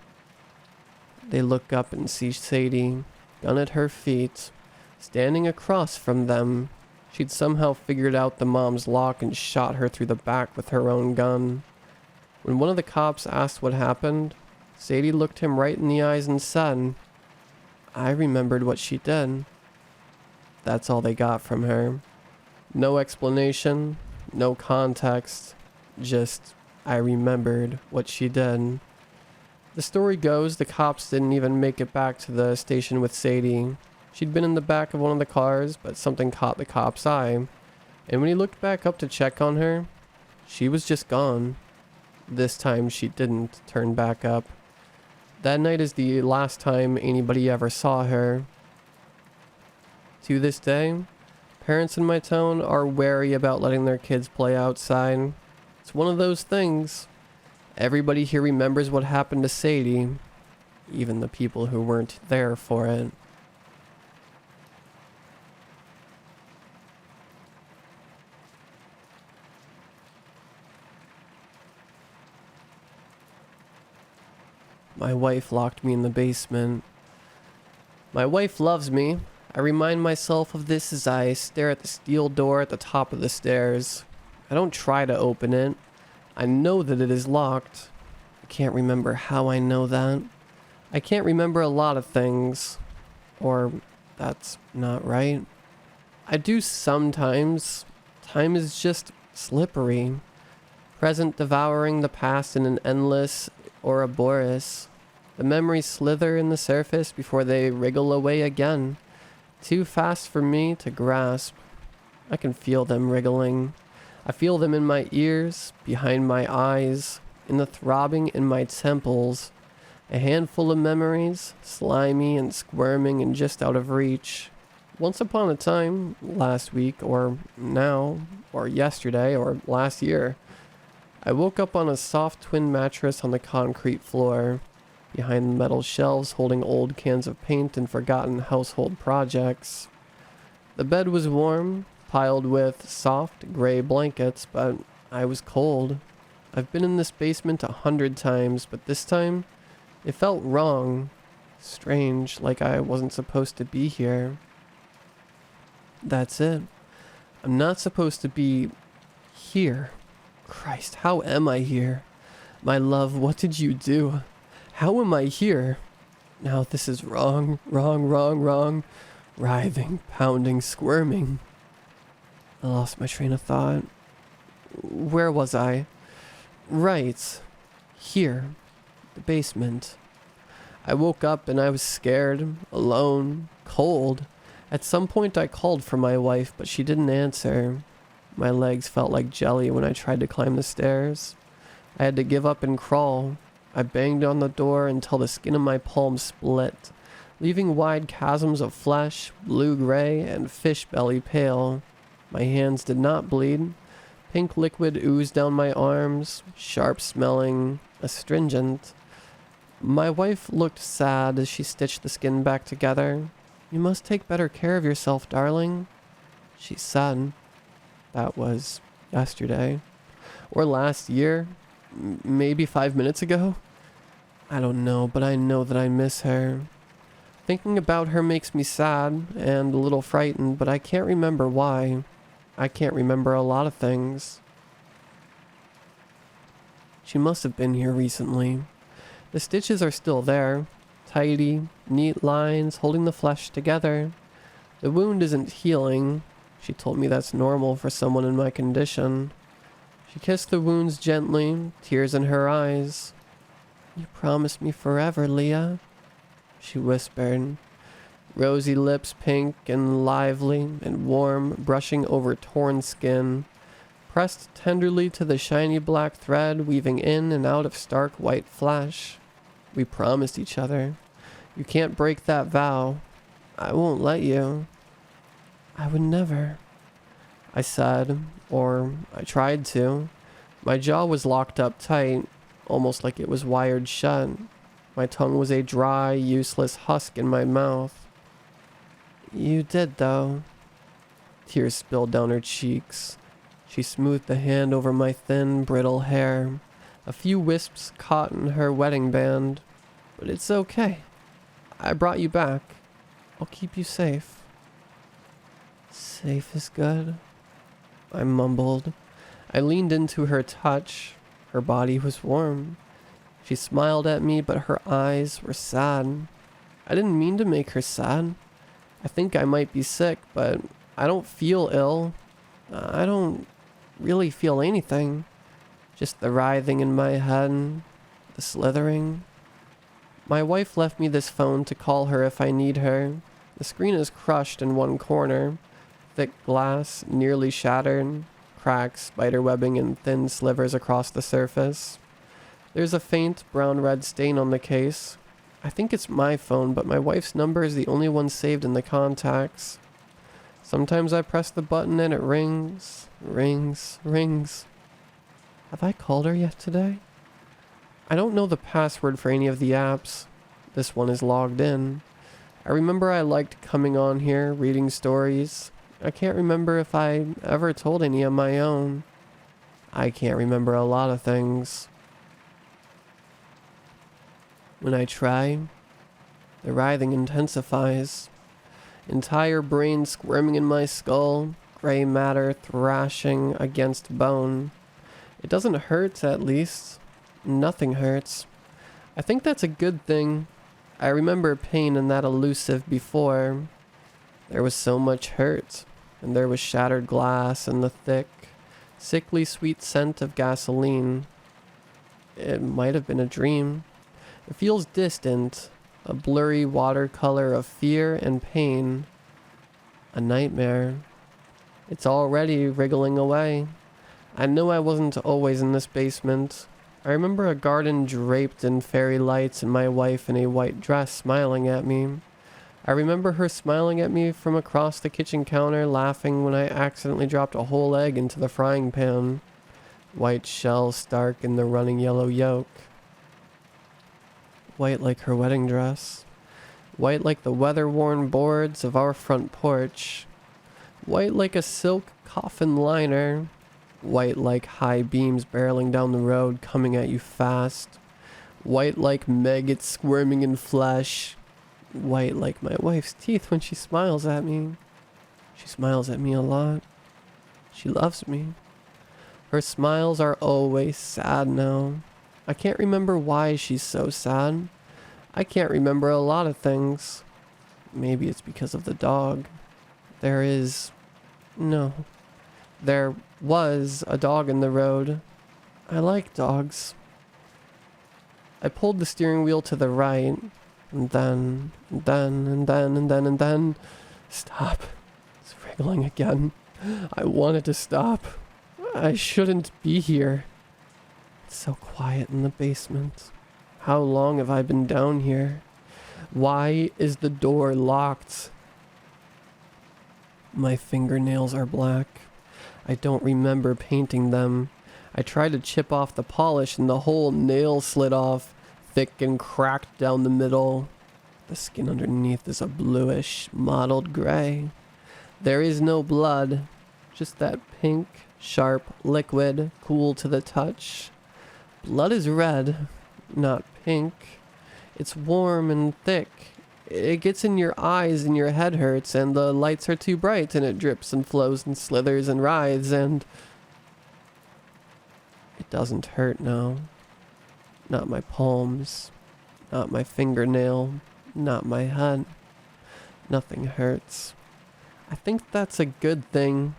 Speaker 1: They look up and see Sadie, gun at her feet, standing across from them. She'd somehow figured out the mom's lock and shot her through the back with her own gun. When one of the cops asked what happened, Sadie looked him right in the eyes and said, "I remembered what she did." That's all they got from her. No explanation, no context, just, "I remembered what she did." The story goes the cops didn't even make it back to the station with Sadie. She'd been in the back of one of the cars, but something caught the cop's eye. And when he looked back up to check on her, she was just gone. This time she didn't turn back up. That night is the last time anybody ever saw her. To this day, parents in my town are wary about letting their kids play outside. It's one of those things. Everybody here remembers what happened to Sadie, even the people who weren't there for it. My wife locked me in the basement. My wife loves me. I remind myself of this as I stare at the steel door at the top of the stairs. I don't try to open it. I know that it is locked. I can't remember how I know that. I can't remember a lot of things. Or, that's not right. I do sometimes. Time is just slippery. Present devouring the past in an endless Ouroboros. The memories slither in the surface before they wriggle away again. Too fast for me to grasp. I can feel them wriggling. I feel them in my ears, behind my eyes, in the throbbing in my temples. A handful of memories, slimy and squirming and just out of reach. Once upon a time, last week, or now, or yesterday, or last year, I woke up on a soft twin mattress on the concrete floor, behind metal shelves holding old cans of paint and forgotten household projects. The bed was warm, piled with soft gray blankets, but I was cold. I've been in this basement 100 times, but this time, it felt wrong. Strange, like I wasn't supposed to be here. That's it. I'm not supposed to be here. Christ, how am I here? My love, what did you do? How am I here? Now this is wrong, wrong, wrong, wrong. Writhing, pounding, squirming. I lost my train of thought. Where was I? Right. Here. The basement. I woke up and I was scared, alone, cold. At some point I called for my wife, but she didn't answer. My legs felt like jelly when I tried to climb the stairs. I had to give up and crawl. I banged on the door until the skin of my palm split, leaving wide chasms of flesh, blue-gray and fish belly pale. My hands did not bleed. Pink liquid oozed down my arms, sharp-smelling, astringent. My wife looked sad as she stitched the skin back together. "You must take better care of yourself, darling," she said. That was yesterday. Or last year. Maybe 5 minutes ago? I don't know, but I know that I miss her. Thinking about her makes me sad and a little frightened, but I can't remember why. I can't remember a lot of things. She must have been here recently. The stitches are still there. Tidy, neat lines holding the flesh together. The wound isn't healing. She told me that's normal for someone in my condition. She kissed the wounds gently, tears in her eyes. "You promised me forever, Leah." she whispered. Rosy lips pink and lively and warm, brushing over torn skin. Pressed tenderly to the shiny black thread, weaving in and out of stark white flesh. We promised each other. You can't break that vow. I won't let you. I would never, I said, or I tried to. My jaw was locked up tight, almost like it was wired shut. My tongue was a dry, useless husk in my mouth. You did, though. Tears spilled down her cheeks. She smoothed the hand over my thin, brittle hair. A few wisps caught in her wedding band. But it's okay. I brought you back. I'll keep you safe. Safe is good, I mumbled. I leaned into her touch. Her body was warm. She smiled at me, but her eyes were sad. I didn't mean to make her sad. I think I might be sick, but I don't feel ill. I don't really feel anything. Just the writhing in my head, the slithering. My wife left me this phone to call her if I need her. The screen is crushed in one corner. Thick glass, nearly shattered. Cracks, spider webbing, and thin slivers across the surface. There's a faint brown-red stain on the case. I think it's my phone, but my wife's number is the only one saved in the contacts. Sometimes I press the button and it rings, rings, rings. Have I called her yet today? I don't know the password for any of the apps. This one is logged in. I remember I liked coming on here, reading stories. I can't remember if I ever told any of my own. I can't remember a lot of things. When I try, the writhing intensifies. Entire brain squirming in my skull, gray matter thrashing against bone. It doesn't hurt, at least. Nothing hurts. I think that's a good thing. I remember pain in that elusive before. There was so much hurt, and there was shattered glass and the thick, sickly sweet scent of gasoline. It might have been a dream. It feels distant, a blurry watercolor of fear and pain. A nightmare. It's already wriggling away. I know I wasn't always in this basement. I remember a garden draped in fairy lights and my wife in a white dress smiling at me. I remember her smiling at me from across the kitchen counter, laughing when I accidentally dropped a whole egg into the frying pan. White shell stark in the running yellow yolk. White like her wedding dress. White like the weather-worn boards of our front porch. White like a silk coffin liner. White like high beams barreling down the road, coming at you fast. White like maggots squirming in flesh. White like my wife's teeth when she smiles at me. She smiles at me a lot. She loves me. Her smiles are always sad now. I can't remember why she's so sad. I can't remember a lot of things. Maybe it's because of the dog. There was a dog in the road. I like dogs. I pulled the steering wheel to the right, and then, stop. It's wriggling again. I wanted to stop. I shouldn't be here. It's so quiet in the basement. How long have I been down here? Why is the door locked? My fingernails are black. I don't remember painting them. I tried to chip off the polish and the whole nail slid off, thick and cracked down the middle. The skin underneath is a bluish, mottled gray. There is no blood, just that pink, sharp liquid, cool to the touch. Blood is red, not pink. It's warm and thick. It gets in your eyes and your head hurts and the lights are too bright and it drips and flows and slithers and writhes and... It doesn't hurt now. Not my palms. Not my fingernail. Not my head. Nothing hurts. I think that's a good thing.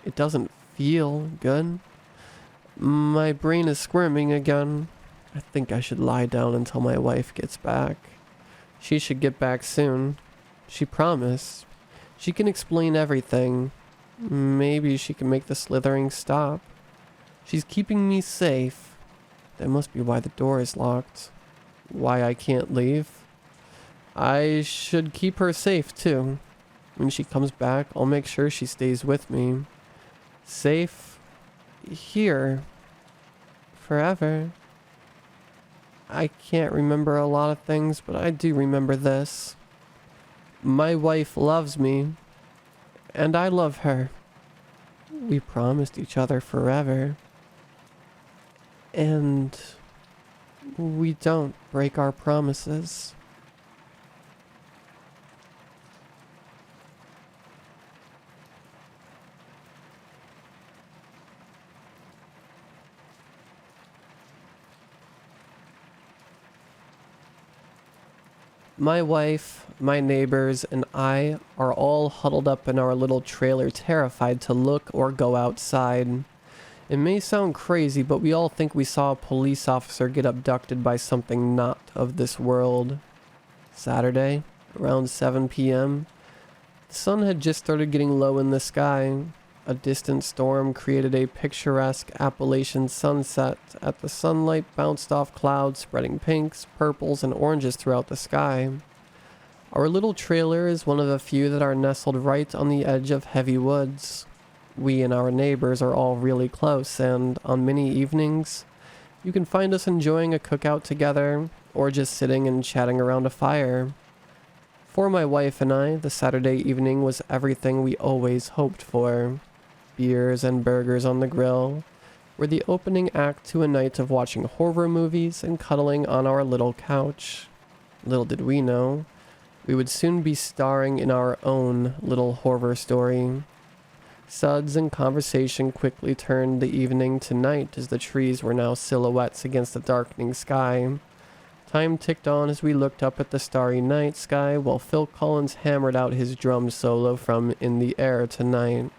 Speaker 1: It doesn't feel good. My brain is squirming again. I think I should lie down until my wife gets back. She should get back soon. She promised. She can explain everything. Maybe she can make the slithering stop. She's keeping me safe. That must be why the door is locked. Why I can't leave. I should keep her safe too. When she comes back, I'll make sure she stays with me. Safe. Here. Forever. I can't remember a lot of things, but I do remember this. My wife loves me. And I love her. We promised each other forever. And we don't break our promises. My wife, my neighbors, and I are all huddled up in our little trailer, terrified to look or go outside. It may sound crazy, but we all think we saw a police officer get abducted by something not of this world. Saturday, around 7 p.m., the sun had just started getting low in the sky. A distant storm created a picturesque Appalachian sunset as the sunlight bounced off clouds, spreading pinks, purples, and oranges throughout the sky. Our little trailer is one of the few that are nestled right on the edge of heavy woods. We and our neighbors are all really close, and on many evenings, you can find us enjoying a cookout together, or just sitting and chatting around a fire. For my wife and I, the Saturday evening was everything we always hoped for. Beers and burgers on the grill were the opening act to a night of watching horror movies and cuddling on our little couch. Little did we know, we would soon be starring in our own little horror story. Suds and conversation quickly turned the evening to night as the trees were now silhouettes against the darkening sky. Time ticked on as we looked up at the starry night sky while Phil Collins hammered out his drum solo from In the Air Tonight.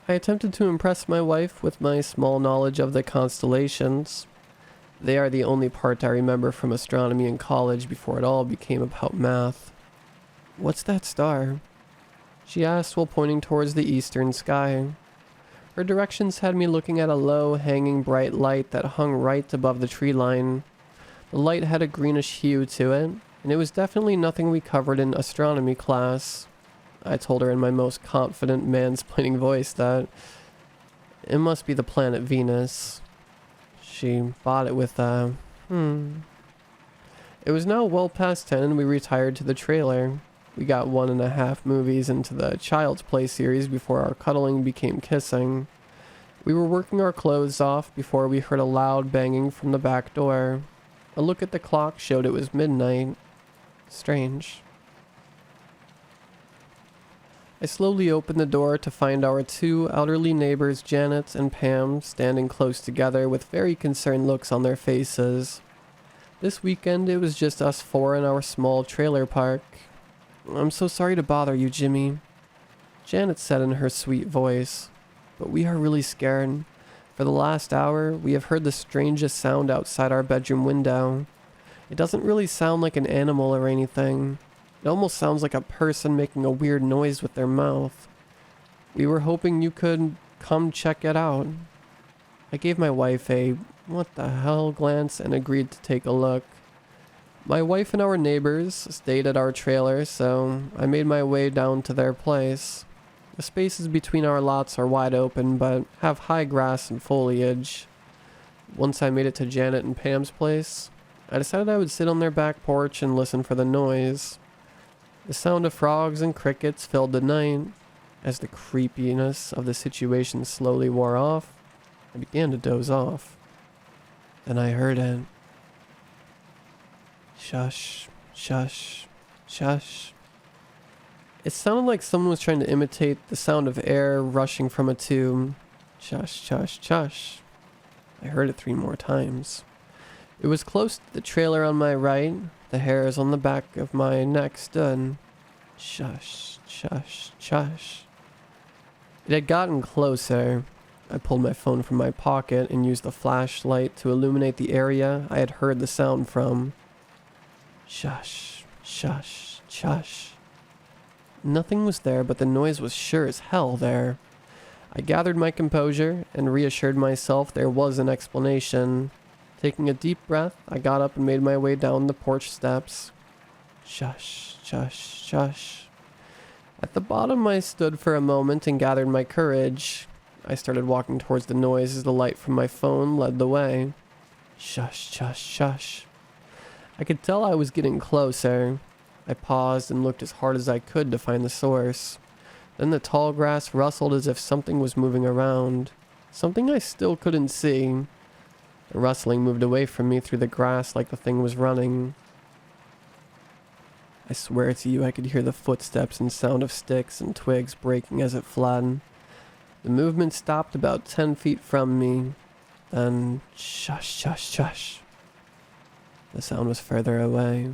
Speaker 1: I attempted to impress my wife with my small knowledge of the constellations. They are the only part I remember from astronomy in college before it all became about math. "What's that star?" she asked while pointing towards the eastern sky. Her directions had me looking at a low, hanging bright light that hung right above the tree line. The light had a greenish hue to it, and it was definitely nothing we covered in astronomy class. I told her in my most confident mansplaining voice that it must be the planet Venus. She bought it with a, It was now well past 10 and we retired to the trailer. We got 1.5 movies into the Child's Play series before our cuddling became kissing. We were working our clothes off before we heard a loud banging from the back door. A look at the clock showed it was midnight. Strange. I slowly opened the door to find our two elderly neighbors, Janet and Pam, standing close together with very concerned looks on their faces. This weekend it was just us four in our small trailer park. "I'm so sorry to bother you, Jimmy," Janet said in her sweet voice, "but we are really scared. For the last hour, we have heard the strangest sound outside our bedroom window. It doesn't really sound like an animal or anything. It almost sounds like a person making a weird noise with their mouth. We were hoping you could come check it out." I gave my wife a "what the hell" glance and agreed to take a look. My wife and our neighbors stayed at our trailer, so I made my way down to their place. The spaces between our lots are wide open, but have high grass and foliage. Once I made it to Janet and Pam's place, I decided I would sit on their back porch and listen for the noise. The sound of frogs and crickets filled the night. As the creepiness of the situation slowly wore off, I began to doze off. Then I heard it. Shush, shush, shush. It sounded like someone was trying to imitate the sound of air rushing from a tube. Shush, shush, shush. I heard it 3 more times. It was close to the trailer on my right. The hairs on the back of my neck stood. Shush, shush, shush. It had gotten closer. I pulled my phone from my pocket and used the flashlight to illuminate the area I had heard the sound from. Shush, shush, shush. Nothing was there, but the noise was sure as hell there. I gathered my composure and reassured myself there was an explanation. Taking a deep breath, I got up and made my way down the porch steps. Shush, shush, shush. At the bottom, I stood for a moment and gathered my courage. I started walking towards the noise as the light from my phone led the way. Shush, shush, shush. I could tell I was getting closer. I paused and looked as hard as I could to find the source. Then the tall grass rustled as if something was moving around. Something I still couldn't see. The rustling moved away from me through the grass like the thing was running. I swear to you I could hear the footsteps and sound of sticks and twigs breaking as it fled. The movement stopped about 10 feet from me. Then, shush, shush, shush. The sound was further away.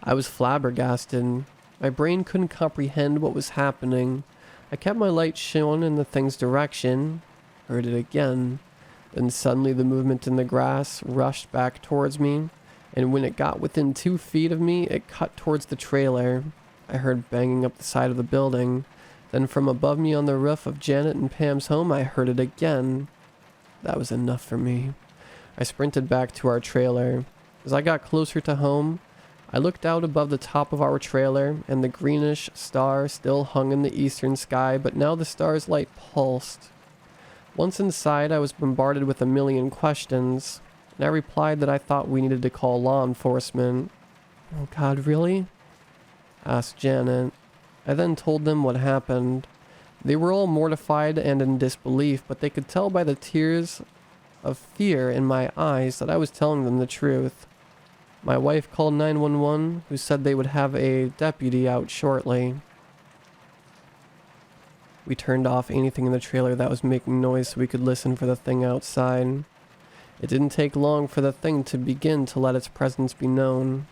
Speaker 1: I was flabbergasted. My brain couldn't comprehend what was happening. I kept my light shone in the thing's direction. Heard it again. Then suddenly the movement in the grass rushed back towards me, and when it got within 2 feet of me, it cut towards the trailer. I heard banging up the side of the building. Then from above me on the roof of Janet and Pam's home, I heard it again. That was enough for me. I sprinted back to our trailer. As I got closer to home, I looked out above the top of our trailer, and the greenish star still hung in the eastern sky, but now the star's light pulsed. Once inside, I was bombarded with a million questions, and I replied that I thought we needed to call law enforcement. Oh God, really? Asked Janet. I then told them what happened. They were all mortified and in disbelief, but they could tell by the tears of fear in my eyes that I was telling them the truth. My wife called 911, who said they would have a deputy out shortly. We turned off anything in the trailer that was making noise so we could listen for the thing outside. It didn't take long for the thing to begin to let its presence be known.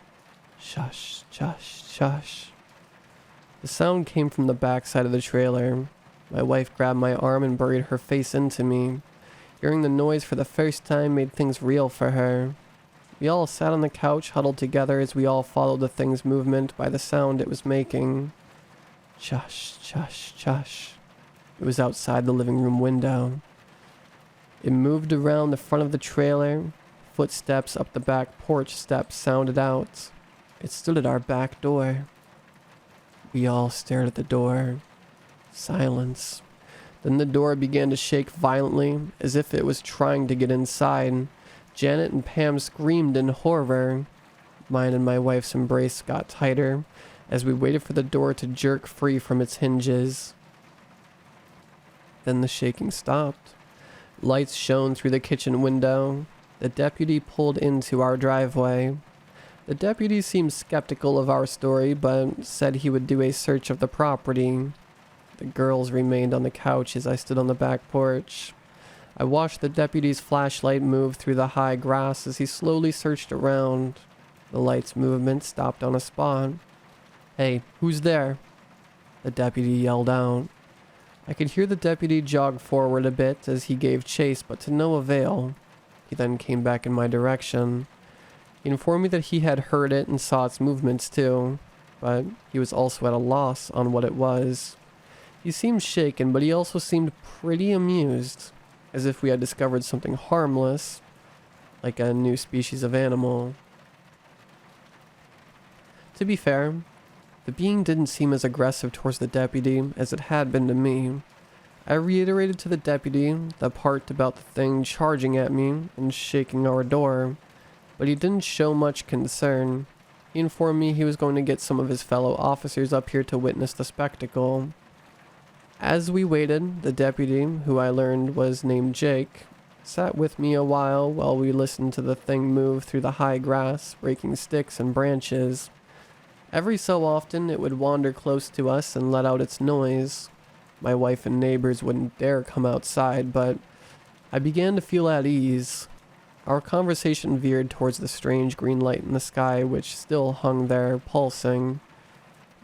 Speaker 1: Shush, shush, shush. The sound came from the back side of the trailer. My wife grabbed my arm and buried her face into me. Hearing the noise for the first time made things real for her. We all sat on the couch, huddled together as we all followed the thing's movement by the sound it was making. Chush, chush, chush. It was outside the living room window. It moved around the front of the trailer. Footsteps up the back porch steps sounded out. It stood at our back door. We all stared at the door. Silence. Then the door began to shake violently, as if it was trying to get inside. Janet and Pam screamed in horror. Mine and my wife's embrace got tighter as we waited for the door to jerk free from its hinges. Then the shaking stopped. Lights shone through the kitchen window. The deputy pulled into our driveway. The deputy seemed skeptical of our story, but said he would do a search of the property. The girls remained on the couch as I stood on the back porch. I watched the deputy's flashlight move through the high grass as he slowly searched around. The light's movement stopped on a spot. "Hey, who's there?" The deputy yelled out. I could hear the deputy jog forward a bit as he gave chase, but to no avail. He then came back in my direction. He informed me that he had heard it and saw its movements too, but he was also at a loss on what it was. He seemed shaken, but he also seemed pretty amused, as if we had discovered something harmless, like a new species of animal. To be fair, the being didn't seem as aggressive towards the deputy as it had been to me. I reiterated to the deputy the part about the thing charging at me and shaking our door, but he didn't show much concern. He informed me he was going to get some of his fellow officers up here to witness the spectacle. As we waited, the deputy, who I learned was named Jake, sat with me a while we listened to the thing move through the high grass, breaking sticks and branches. Every so often, it would wander close to us and let out its noise. My wife and neighbors wouldn't dare come outside, but I began to feel at ease. Our conversation veered towards the strange green light in the sky, which still hung there, pulsing.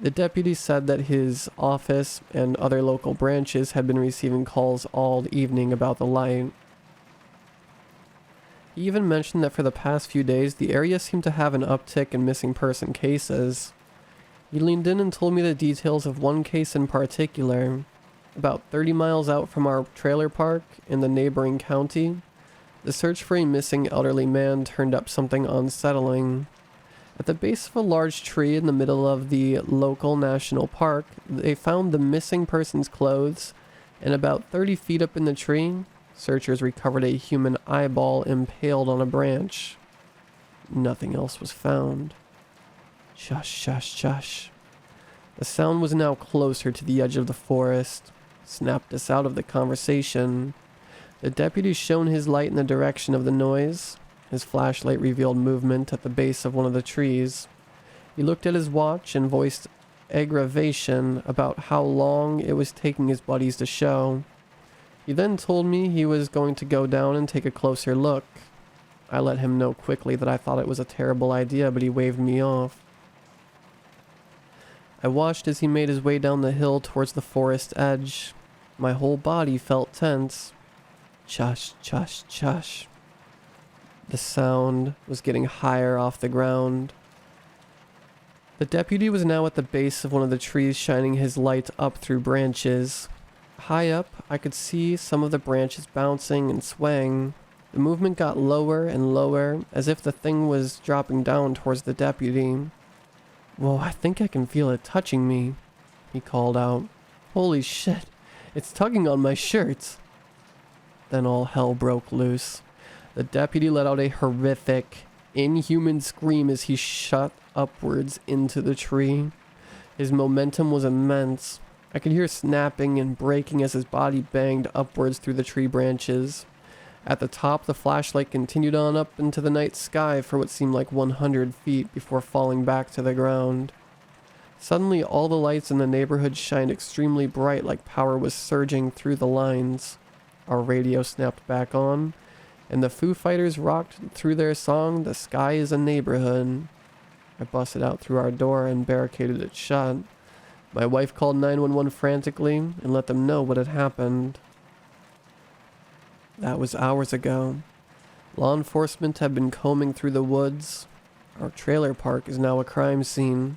Speaker 1: The deputy said that his office and other local branches had been receiving calls all evening about the light. He even mentioned that for the past few days, the area seemed to have an uptick in missing person cases. He leaned in and told me the details of one case in particular. About 30 miles out from our trailer park in the neighboring county, the search for a missing elderly man turned up something unsettling. At the base of a large tree in the middle of the local national park, they found the missing person's clothes, and about 30 feet up in the tree, searchers recovered a human eyeball impaled on a branch. Nothing else was found. Chusssh, chusssh, chusssh. The sound was now closer to the edge of the forest. Snapped us out of the conversation. The deputy shone his light in the direction of the noise. His flashlight revealed movement at the base of one of the trees. He looked at his watch and voiced aggravation about how long it was taking his buddies to show. He then told me he was going to go down and take a closer look. I let him know quickly that I thought it was a terrible idea, but he waved me off. I watched as he made his way down the hill towards the forest edge. My whole body felt tense. Chusssh, chusssh, chusssh. The sound was getting higher off the ground. The deputy was now at the base of one of the trees, shining his light up through branches. High up, I could see some of the branches bouncing and swaying. The movement got lower and lower, as if the thing was dropping down towards the deputy. "Whoa, I think I can feel it touching me," he called out. "Holy shit, it's tugging on my shirt." Then all hell broke loose. The deputy let out a horrific, inhuman scream as he shot upwards into the tree. His momentum was immense. I could hear snapping and breaking as his body banged upwards through the tree branches. At the top, the flashlight continued on up into the night sky for what seemed like 100 feet before falling back to the ground. Suddenly, all the lights in the neighborhood shined extremely bright, like power was surging through the lines. Our radio snapped back on, and the Foo Fighters rocked through their song, "The Sky is a Neighborhood." I busted out through our door and barricaded it shut. My wife called 911 frantically and let them know what had happened. That was hours ago. Law enforcement had been combing through the woods. Our trailer park is now a crime scene.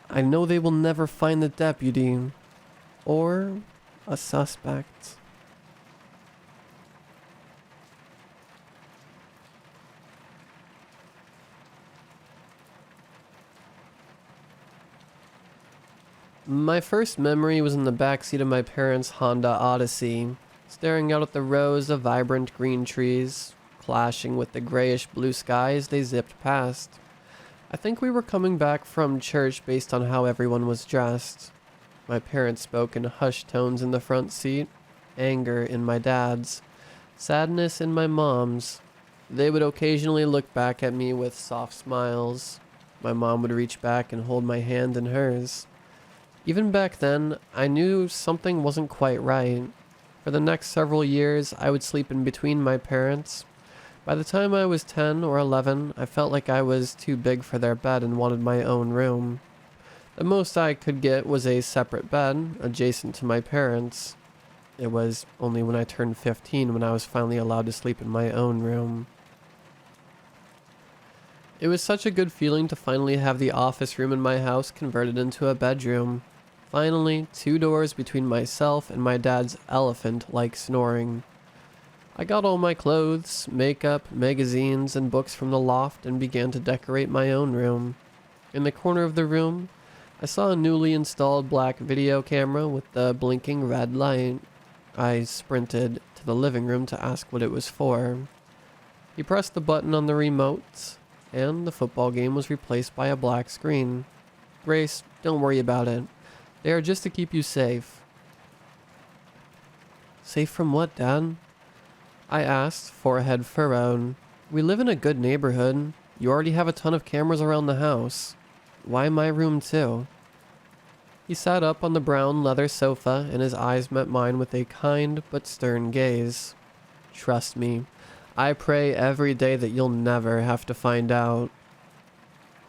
Speaker 1: I know they will never find the deputy or a suspect. My first memory was in the backseat of my parents' Honda Odyssey, staring out at the rows of vibrant green trees, clashing with the grayish blue sky as they zipped past. I think we were coming back from church based on how everyone was dressed. My parents spoke in hushed tones in the front seat, anger in my dad's, sadness in my mom's. They would occasionally look back at me with soft smiles. My mom would reach back and hold my hand in hers. Even back then, I knew something wasn't quite right. For the next several years, I would sleep in between my parents. By the time I was 10 or 11, I felt like I was too big for their bed and wanted my own room. The most I could get was a separate bed, adjacent to my parents'. It was only when I turned 15 when I was finally allowed to sleep in my own room. It was such a good feeling to finally have the office room in my house converted into a bedroom. Finally, 2 doors between myself and my dad's elephant-like snoring. I got all my clothes, makeup, magazines, and books from the loft and began to decorate my own room. In the corner of the room, I saw a newly installed black video camera with the blinking red light. I sprinted to the living room to ask what it was for. He pressed the button on the remote, and the football game was replaced by a black screen. "Grace, don't worry about it. They are just to keep you safe." "Safe from what, Dad?" I asked, forehead furrowed. "We live in a good neighborhood. You already have a ton of cameras around the house. Why my room too?" He sat up on the brown leather sofa and his eyes met mine with a kind but stern gaze. "Trust me, I pray every day that you'll never have to find out."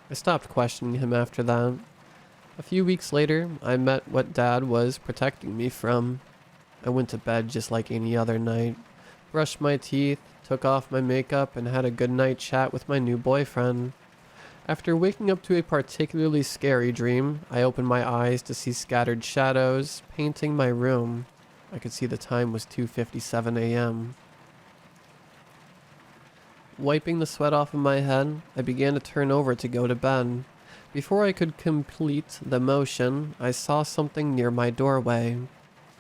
Speaker 1: I stopped questioning him after that. A few weeks later, I met what Dad was protecting me from. I went to bed just like any other night, brushed my teeth, took took off my makeup, and had a good night chat with my new boyfriend. After waking up to a particularly scary dream, I opened my eyes to see scattered shadows painting my room. I could see the time was 2:57 a.m. Wiping the sweat off of my head, I began to turn over to go to bed. Before I could complete the motion, I saw something near my doorway.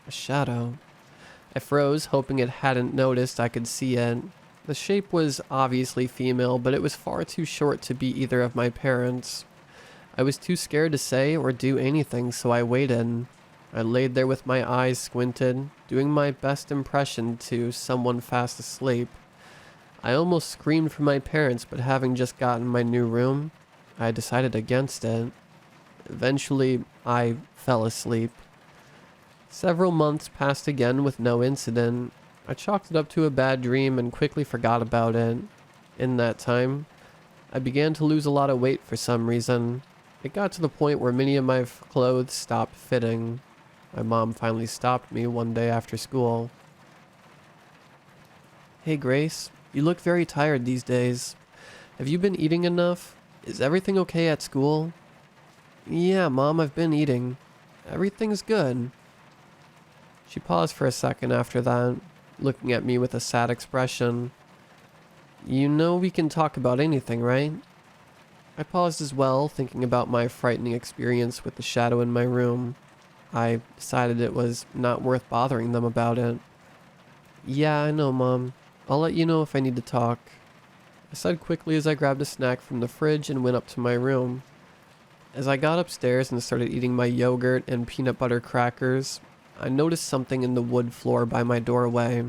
Speaker 1: A shadow. I froze, hoping it hadn't noticed I could see it. The shape was obviously female, but it was far too short to be either of my parents. I was too scared to say or do anything, so I waited. I laid there with my eyes squinted, doing my best impression to someone fast asleep. I almost screamed for my parents, but having just gotten my new room, I decided against it. Eventually, I fell asleep. Several months passed again with no incident. I chalked it up to a bad dream and quickly forgot about it. In that time, I began to lose a lot of weight for some reason. It got to the point where many of my clothes stopped fitting. My mom finally stopped me one day after school. "Hey Grace, you look very tired these days. Have you been eating enough? Is everything okay at school?" "Yeah, Mom, I've been eating. Everything's good." She paused for a second after that, looking at me with a sad expression. "You know we can talk about anything, right?" I paused as well, thinking about my frightening experience with the shadow in my room. I decided it was not worth bothering them about it. "Yeah, I know, Mom. I'll let you know if I need to talk," I said quickly as I grabbed a snack from the fridge and went up to my room. As I got upstairs and started eating my yogurt and peanut butter crackers, I noticed something in the wood floor by my doorway.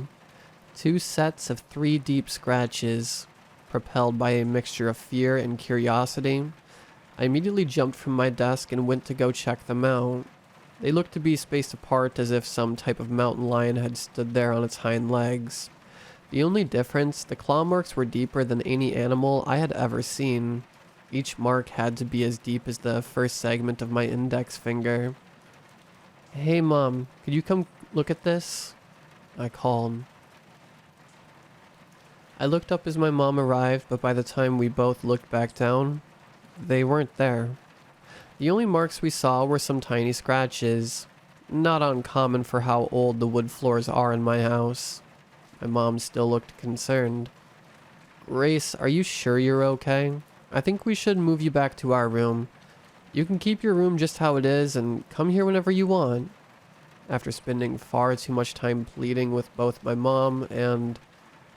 Speaker 1: 2 sets of 3 deep scratches. Propelled by a mixture of fear and curiosity, I immediately jumped from my desk and went to go check them out. They looked to be spaced apart as if some type of mountain lion had stood there on its hind legs. The only difference, the claw marks were deeper than any animal I had ever seen. Each mark had to be as deep as the first segment of my index finger. "Hey Mom, could you come look at this?" I called. I looked up as my mom arrived, but by the time we both looked back down, they weren't there. The only marks we saw were some tiny scratches, not uncommon for how old the wood floors are in my house. My mom still looked concerned. "Grace, are you sure you're okay? I think we should move you back to our room. You can keep your room just how it is and come here whenever you want." After spending far too much time pleading with both my mom and,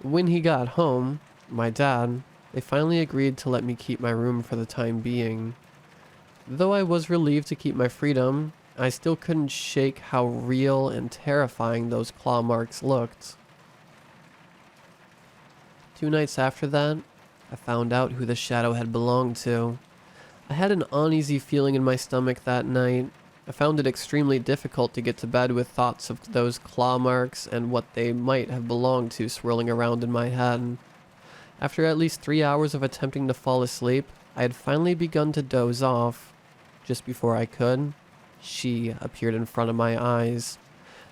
Speaker 1: when he got home, my dad, they finally agreed to let me keep my room for the time being. Though I was relieved to keep my freedom, I still couldn't shake how real and terrifying those claw marks looked. 2 nights after that, I found out who the shadow had belonged to. I had an uneasy feeling in my stomach that night. I found it extremely difficult to get to bed with thoughts of those claw marks and what they might have belonged to swirling around in my head. After at least 3 hours of attempting to fall asleep, I had finally begun to doze off. Just before I could, she appeared in front of my eyes.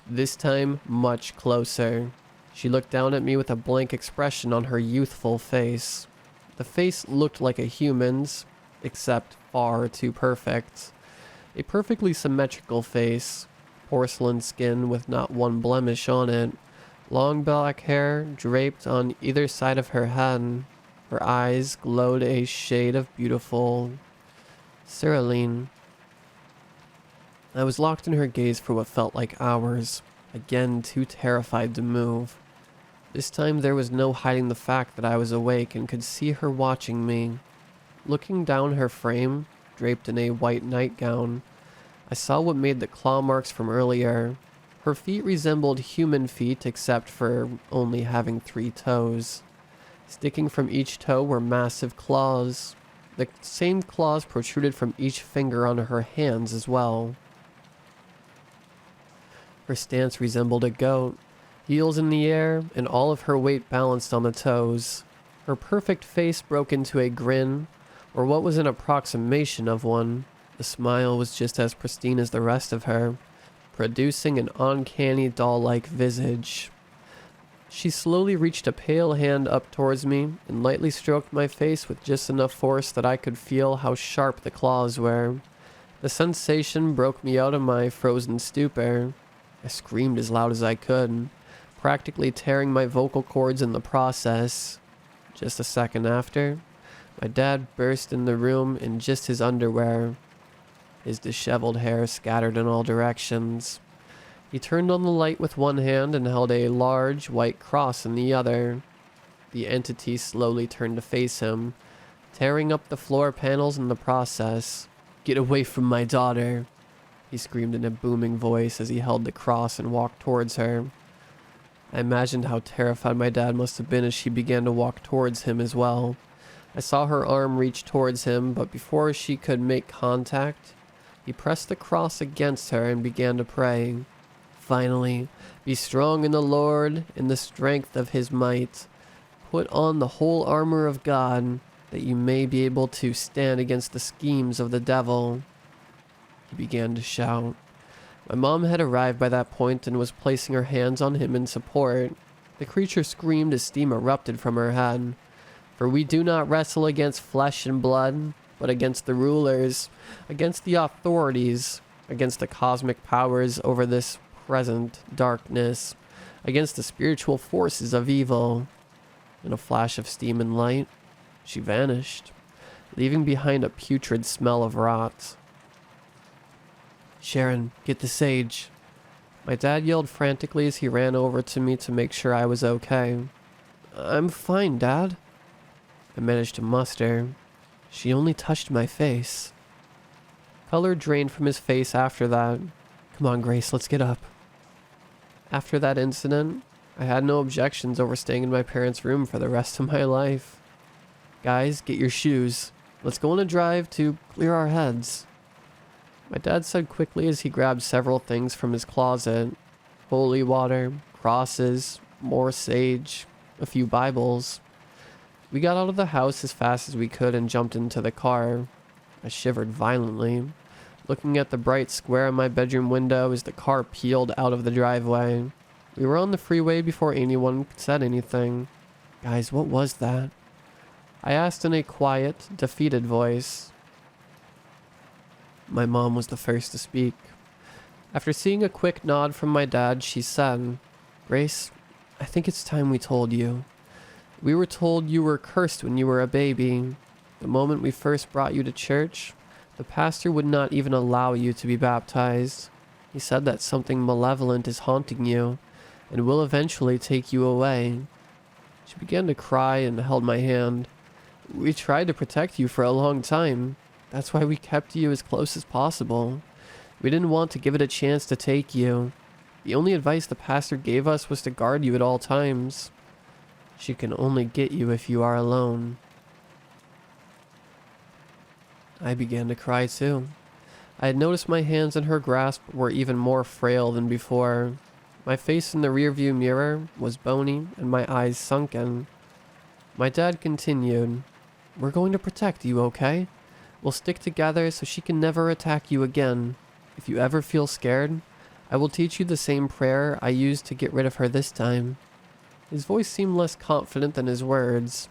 Speaker 1: This time, much closer. She looked down at me with a blank expression on her youthful face. The face looked like a human's, except far too perfect. A perfectly symmetrical face, porcelain skin with not one blemish on it, long black hair draped on either side of her head. Her eyes glowed a shade of beautiful cerulean. I was locked in her gaze for what felt like hours, again too terrified to move. This time there was no hiding the fact that I was awake and could see her watching me. Looking down her frame, draped in a white nightgown, I saw what made the claw marks from earlier. Her feet resembled human feet except for only having 3 toes. Sticking from each toe were massive claws. The same claws protruded from each finger on her hands as well. Her stance resembled a goat, heels in the air and all of her weight balanced on the toes. Her perfect face broke into a grin, or what was an approximation of one. The smile was just as pristine as the rest of her, producing an uncanny doll-like visage. She slowly reached a pale hand up towards me and lightly stroked my face with just enough force that I could feel how sharp the claws were. The sensation broke me out of my frozen stupor. I screamed as loud as I could, practically tearing my vocal cords in the process. Just a second after, my dad burst in the room in just his underwear, his disheveled hair scattered in all directions. He turned on the light with one hand and held a large white cross in the other. The entity slowly turned to face him, tearing up the floor panels in the process. "Get away from my daughter," he screamed in a booming voice as he held the cross and walked towards her. I imagined how terrified my dad must have been as she began to walk towards him as well. I saw her arm reach towards him, but before she could make contact, he pressed the cross against her and began to pray. "Finally, be strong in the Lord, in the strength of his might. Put on the whole armor of God, that you may be able to stand against the schemes of the devil," he began to shout. My mom had arrived by that point and was placing her hands on him in support. The creature screamed as steam erupted from her head. "For we do not wrestle against flesh and blood, but against the rulers, against the authorities, against the cosmic powers over this present darkness, against the spiritual forces of evil." In a flash of steam and light, she vanished, leaving behind a putrid smell of rot. "Sharon, get the sage." My dad yelled frantically as he ran over to me to make sure I was okay. "I'm fine, Dad," I managed to muster. "She only touched my face." Color drained from his face after that. "Come on, Grace, let's get up." After that incident, I had no objections over staying in my parents' room for the rest of my life. "Guys, get your shoes. Let's go on a drive to clear our heads," my dad said quickly as he grabbed several things from his closet. Holy water, crosses, more sage, a few Bibles. We got out of the house as fast as we could and jumped into the car. I shivered violently, looking at the bright square in my bedroom window as the car peeled out of the driveway. We were on the freeway before anyone said anything. "Guys, what was that?" I asked in a quiet, defeated voice. My mom was the first to speak. After seeing a quick nod from my dad, she said, "Grace, I think it's time we told you. We were told you were cursed when you were a baby. The moment we first brought you to church, the pastor would not even allow you to be baptized. He said that something malevolent is haunting you and will eventually take you away." She began to cry and held my hand. "We tried to protect you for a long time. That's why we kept you as close as possible. We didn't want to give it a chance to take you. The only advice the pastor gave us was to guard you at all times. She can only get you if you are alone." I began to cry too. I had noticed my hands in her grasp were even more frail than before. My face in the rearview mirror was bony and my eyes sunken. My dad continued, "We're going to protect you, okay? We'll stick together so she can never attack you again. If you ever feel scared, I will teach you the same prayer I used to get rid of her this time." His voice seemed less confident than his words.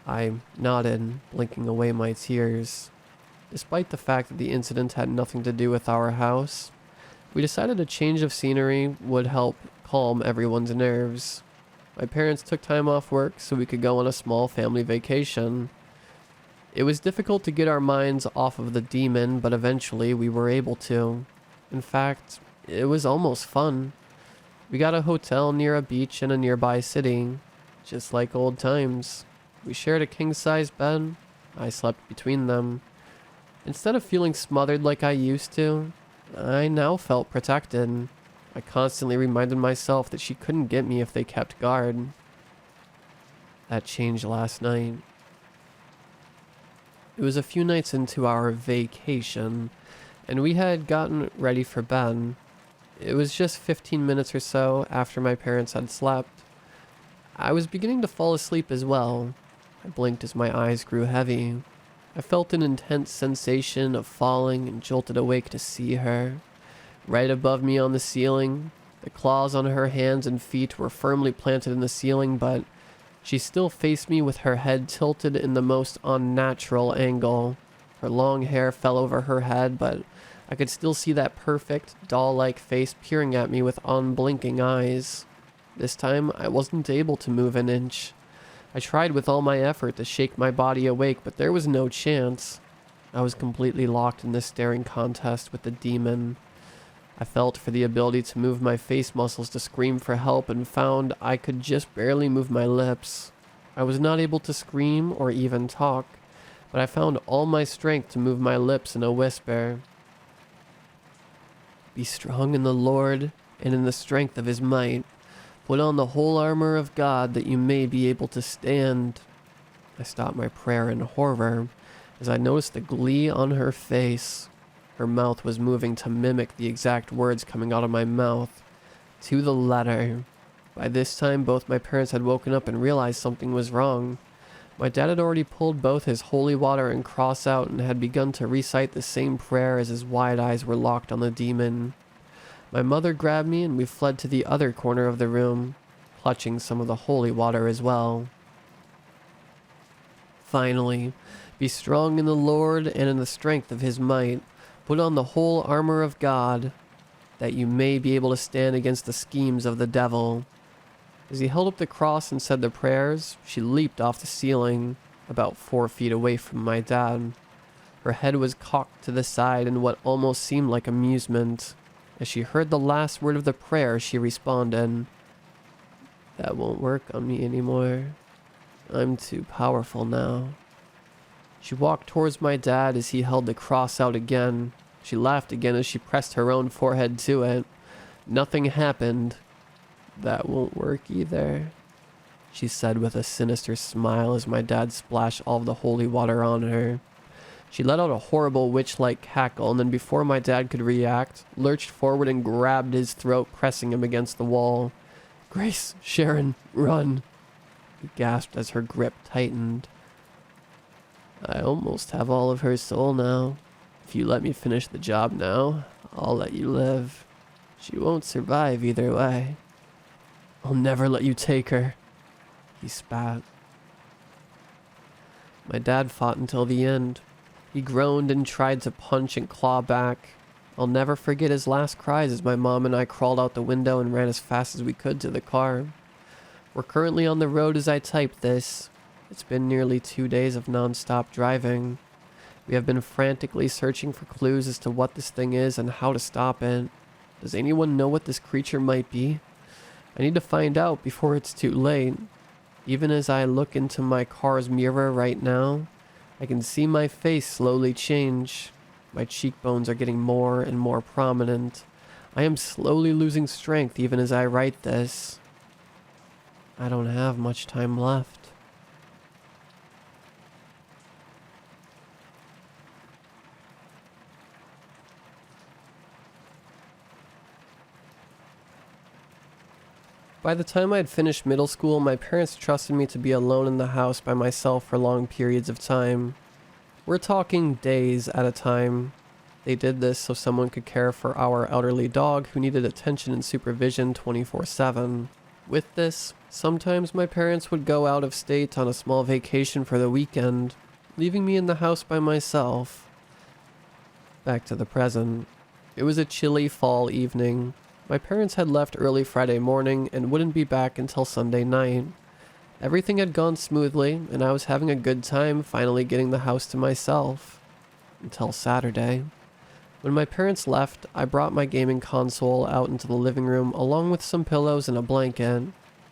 Speaker 1: I nodded, blinking away my tears. Despite the fact that the incident had nothing to do with our house, we decided a change of scenery would help calm everyone's nerves. My parents took time off work so we could go on a small family vacation. It was difficult to get our minds off of the demon, but eventually we were able to. In fact, it was almost fun. We got a hotel near a beach in a nearby city, just like old times. We shared a king-size bed. I slept between them. Instead of feeling smothered like I used to, I now felt protected. I constantly reminded myself that she couldn't get me if they kept guard. That changed last night. It was a few nights into our vacation, and we had gotten ready for bed. It was just 15 minutes or so after my parents had slept. I was beginning to fall asleep as well. I blinked as my eyes grew heavy. I felt an intense sensation of falling and jolted awake to see her. Right above me on the ceiling, The claws on her hands and feet were firmly planted in the ceiling, but she still faced me with her head tilted in the most unnatural angle. Her long hair fell over her head, but I could still see that perfect, doll-like face peering at me with unblinking eyes. This time, I wasn't able to move an inch. I tried with all my effort to shake my body awake, but there was no chance. I was completely locked in this staring contest with the demon. I felt for the ability to move my face muscles to scream for help and found I could just barely move my lips. I was not able to scream or even talk, but I found all my strength to move my lips in a whisper. Be strong in the Lord and in the strength of his might. Put on the whole armor of God that you may be able to stand. I stopped my prayer in horror as I noticed the glee on her face. Her mouth was moving to mimic the exact words coming out of my mouth, to the letter. By this time, both my parents had woken up and realized something was wrong. My dad had already pulled both his holy water and cross out and had begun to recite the same prayer as his wide eyes were locked on the demon. My mother grabbed me and we fled to the other corner of the room, clutching some of the holy water as well. Finally, be strong in the Lord and in the strength of his might. Put on the whole armor of God, that you may be able to stand against the schemes of the devil. As he held up the cross and said the prayers, she leaped off the ceiling, about 4 feet away from my dad. Her head was cocked to the side in what almost seemed like amusement. As she heard the last word of the prayer, she responded, "That won't work on me anymore. I'm too powerful now." She walked towards my dad as he held the cross out again. She laughed again as she pressed her own forehead to it. Nothing happened. "That won't work either," she said with a sinister smile as my dad splashed all of the holy water on her. She let out a horrible witch-like cackle, and then before my dad could react, lurched forward and grabbed his throat, pressing him against the wall. "Grace, Sharon, run," he gasped as her grip tightened. "I almost have all of her soul now. If you let me finish the job now, I'll let you live. She won't survive either way. I'll never let you take her," he spat. My dad fought until the end. He groaned and tried to punch and claw back. I'll never forget his last cries as my mom and I crawled out the window and ran as fast as we could to the car. We're currently on the road as I type this. It's been nearly 2 days of non-stop driving. We have been frantically searching for clues as to what this thing is and how to stop it. Does anyone know what this creature might be? I need to find out before it's too late. Even as I look into my car's mirror right now, I can see my face slowly change. My cheekbones are getting more and more prominent. I am slowly losing strength even as I write this. I don't have much time left. By the time I had finished middle school, my parents trusted me to be alone in the house by myself for long periods of time. We're talking days at a time. They did this so someone could care for our elderly dog who needed attention and supervision 24/7. With this, sometimes my parents would go out of state on a small vacation for the weekend, leaving me in the house by myself. Back to the present. It was a chilly fall evening. My parents had left early Friday morning and wouldn't be back until Sunday night. Everything had gone smoothly, and I was having a good time finally getting the house to myself. Until Saturday. When my parents left, I brought my gaming console out into the living room along with some pillows and a blanket.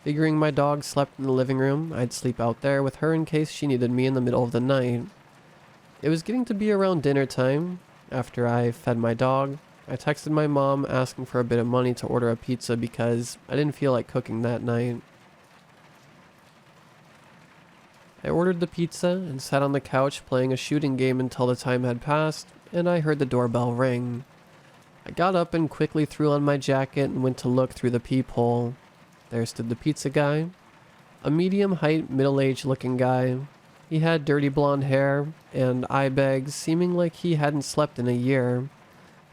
Speaker 1: Figuring my dog slept in the living room, I'd sleep out there with her in case she needed me in the middle of the night. It was getting to be around dinner time. After I fed my dog, I texted my mom asking for a bit of money to order a pizza because I didn't feel like cooking that night. I ordered the pizza and sat on the couch playing a shooting game until the time had passed, and I heard the doorbell ring. I got up and quickly threw on my jacket and went to look through the peephole. There stood the pizza guy, a medium-height, middle-aged looking guy. He had dirty blonde hair and eye bags, seeming like he hadn't slept in a year.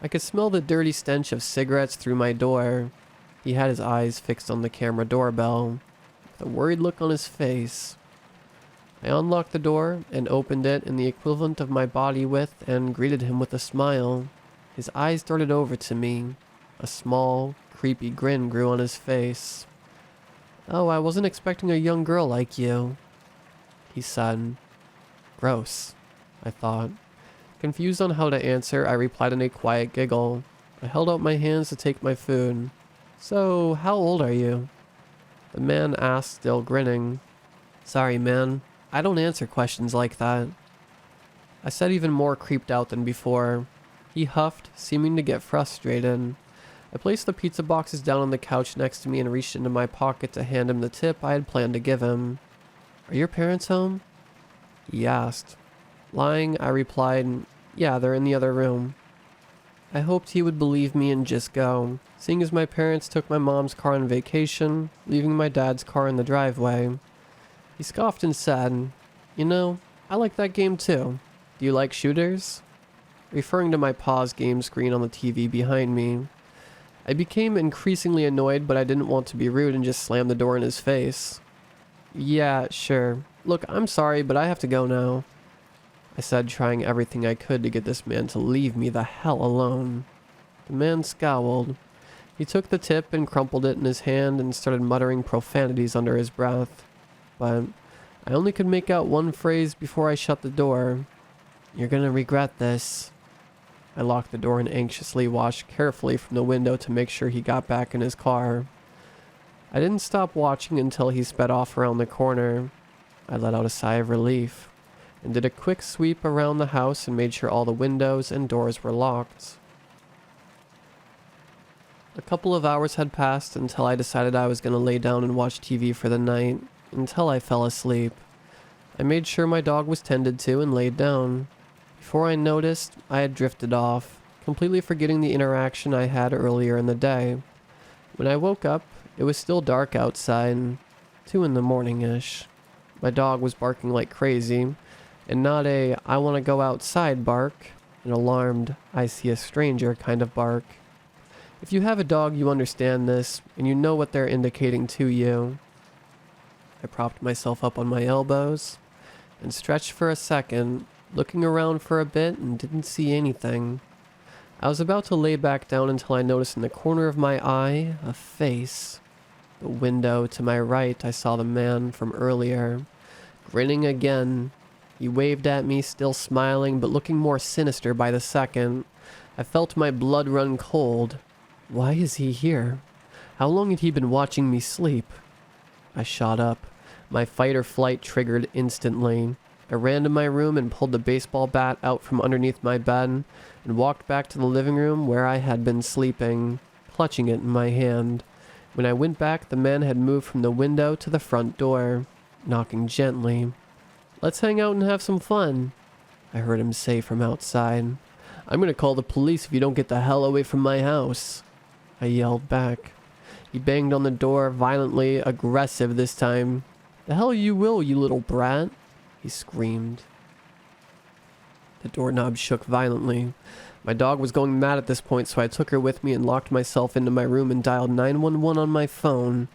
Speaker 1: I could smell the dirty stench of cigarettes through my door. He had his eyes fixed on the camera doorbell, with a worried look on his face. I unlocked the door and opened it in the equivalent of my body width and greeted him with a smile. His eyes darted over to me. A small, creepy grin grew on his face. "Oh, I wasn't expecting a young girl like you," he said. "Gross," I thought. Confused on how to answer, I replied in a quiet giggle. I held out my hands to take my food. "So, how old are you?" The man asked, still grinning. "Sorry, man. I don't answer questions like that," I said, even more creeped out than before. He huffed, seeming to get frustrated. I placed the pizza boxes down on the couch next to me and reached into my pocket to hand him the tip I had planned to give him. "Are your parents home?" he asked. Lying, I replied, "Yeah, they're in the other room." I hoped he would believe me and just go, seeing as my parents took my mom's car on vacation, leaving my dad's car in the driveway. He scoffed and said, "You know, I like that game too. Do you like shooters?" Referring to my pause game screen on the TV behind me. I became increasingly annoyed, but I didn't want to be rude and just slammed the door in his face. "Yeah, sure. Look, I'm sorry, but I have to go now," I said, trying everything I could to get this man to leave me the hell alone. The man scowled. He took the tip and crumpled it in his hand and started muttering profanities under his breath. But I only could make out one phrase before I shut the door. "You're gonna regret this." I locked the door and anxiously watched carefully from the window to make sure he got back in his car. I didn't stop watching until he sped off around the corner. I let out a sigh of relief and did a quick sweep around the house and made sure all the windows and doors were locked. A couple of hours had passed until I decided I was going to lay down and watch TV for the night, until I fell asleep. I made sure my dog was tended to and laid down. Before I noticed, I had drifted off, completely forgetting the interaction I had earlier in the day. When I woke up, it was still dark outside, 2 in the morning-ish. My dog was barking like crazy, and not a "I want to go outside" bark, an alarmed "I see a stranger" kind of bark. If you have a dog, you understand this, and you know what they're indicating to you. I propped myself up on my elbows and stretched for a second, looking around for a bit and didn't see anything. I was about to lay back down until I noticed in the corner of my eye a face. The window to my right, I saw the man from earlier, grinning again. He waved at me, still smiling, but looking more sinister by the second. I felt my blood run cold. Why is he here? How long had he been watching me sleep? I shot up. My fight or flight triggered instantly. I ran to my room and pulled the baseball bat out from underneath my bed and walked back to the living room where I had been sleeping, clutching it in my hand. When I went back, the man had moved from the window to the front door, knocking gently. "Let's hang out and have some fun," I heard him say from outside. "I'm gonna call the police if you don't get the hell away from my house," I yelled back. He banged on the door, violently aggressive this time. "The hell you will, you little brat," he screamed. The doorknob shook violently. My dog was going mad at this point, so I took her with me and locked myself into my room and dialed 911 on my phone.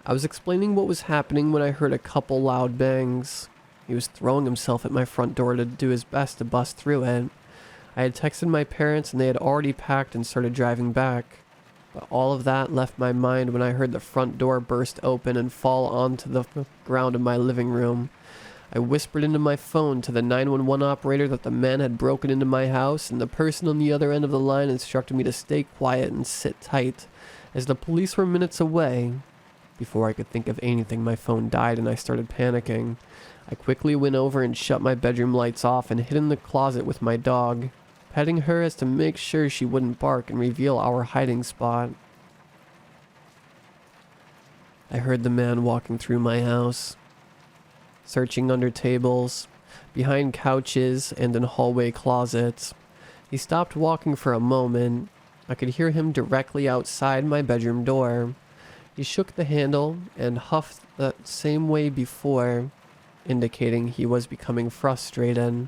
Speaker 1: I was explaining what was happening when I heard a couple loud bangs. He was throwing himself at my front door to do his best to bust through it. I had texted my parents and they had already packed and started driving back. But all of that left my mind when I heard the front door burst open and fall onto the ground of my living room. I whispered into my phone to the 911 operator that the man had broken into my house, and the person on the other end of the line instructed me to stay quiet and sit tight, as the police were minutes away. Before I could think of anything, my phone died and I started panicking. I quickly went over and shut my bedroom lights off and hid in the closet with my dog, petting her as to make sure she wouldn't bark and reveal our hiding spot. I heard the man walking through my house, searching under tables, behind couches, and in hallway closets. He stopped walking for a moment. I could hear him directly outside my bedroom door. He shook the handle and huffed the same way before, indicating he was becoming frustrated.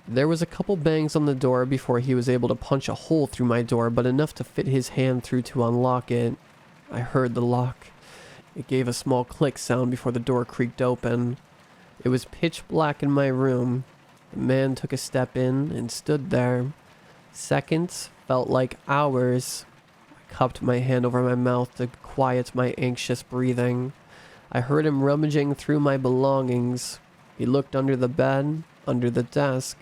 Speaker 1: There was a couple bangs on the door before he was able to punch a hole through my door, but enough to fit his hand through to unlock it. I heard the lock. It gave a small click sound before the door creaked open. It was pitch black in my room. The man took a step in and stood there. Seconds felt like hours. I cupped my hand over my mouth to quiet my anxious breathing. I heard him rummaging through my belongings. He looked under the bed, under the desk,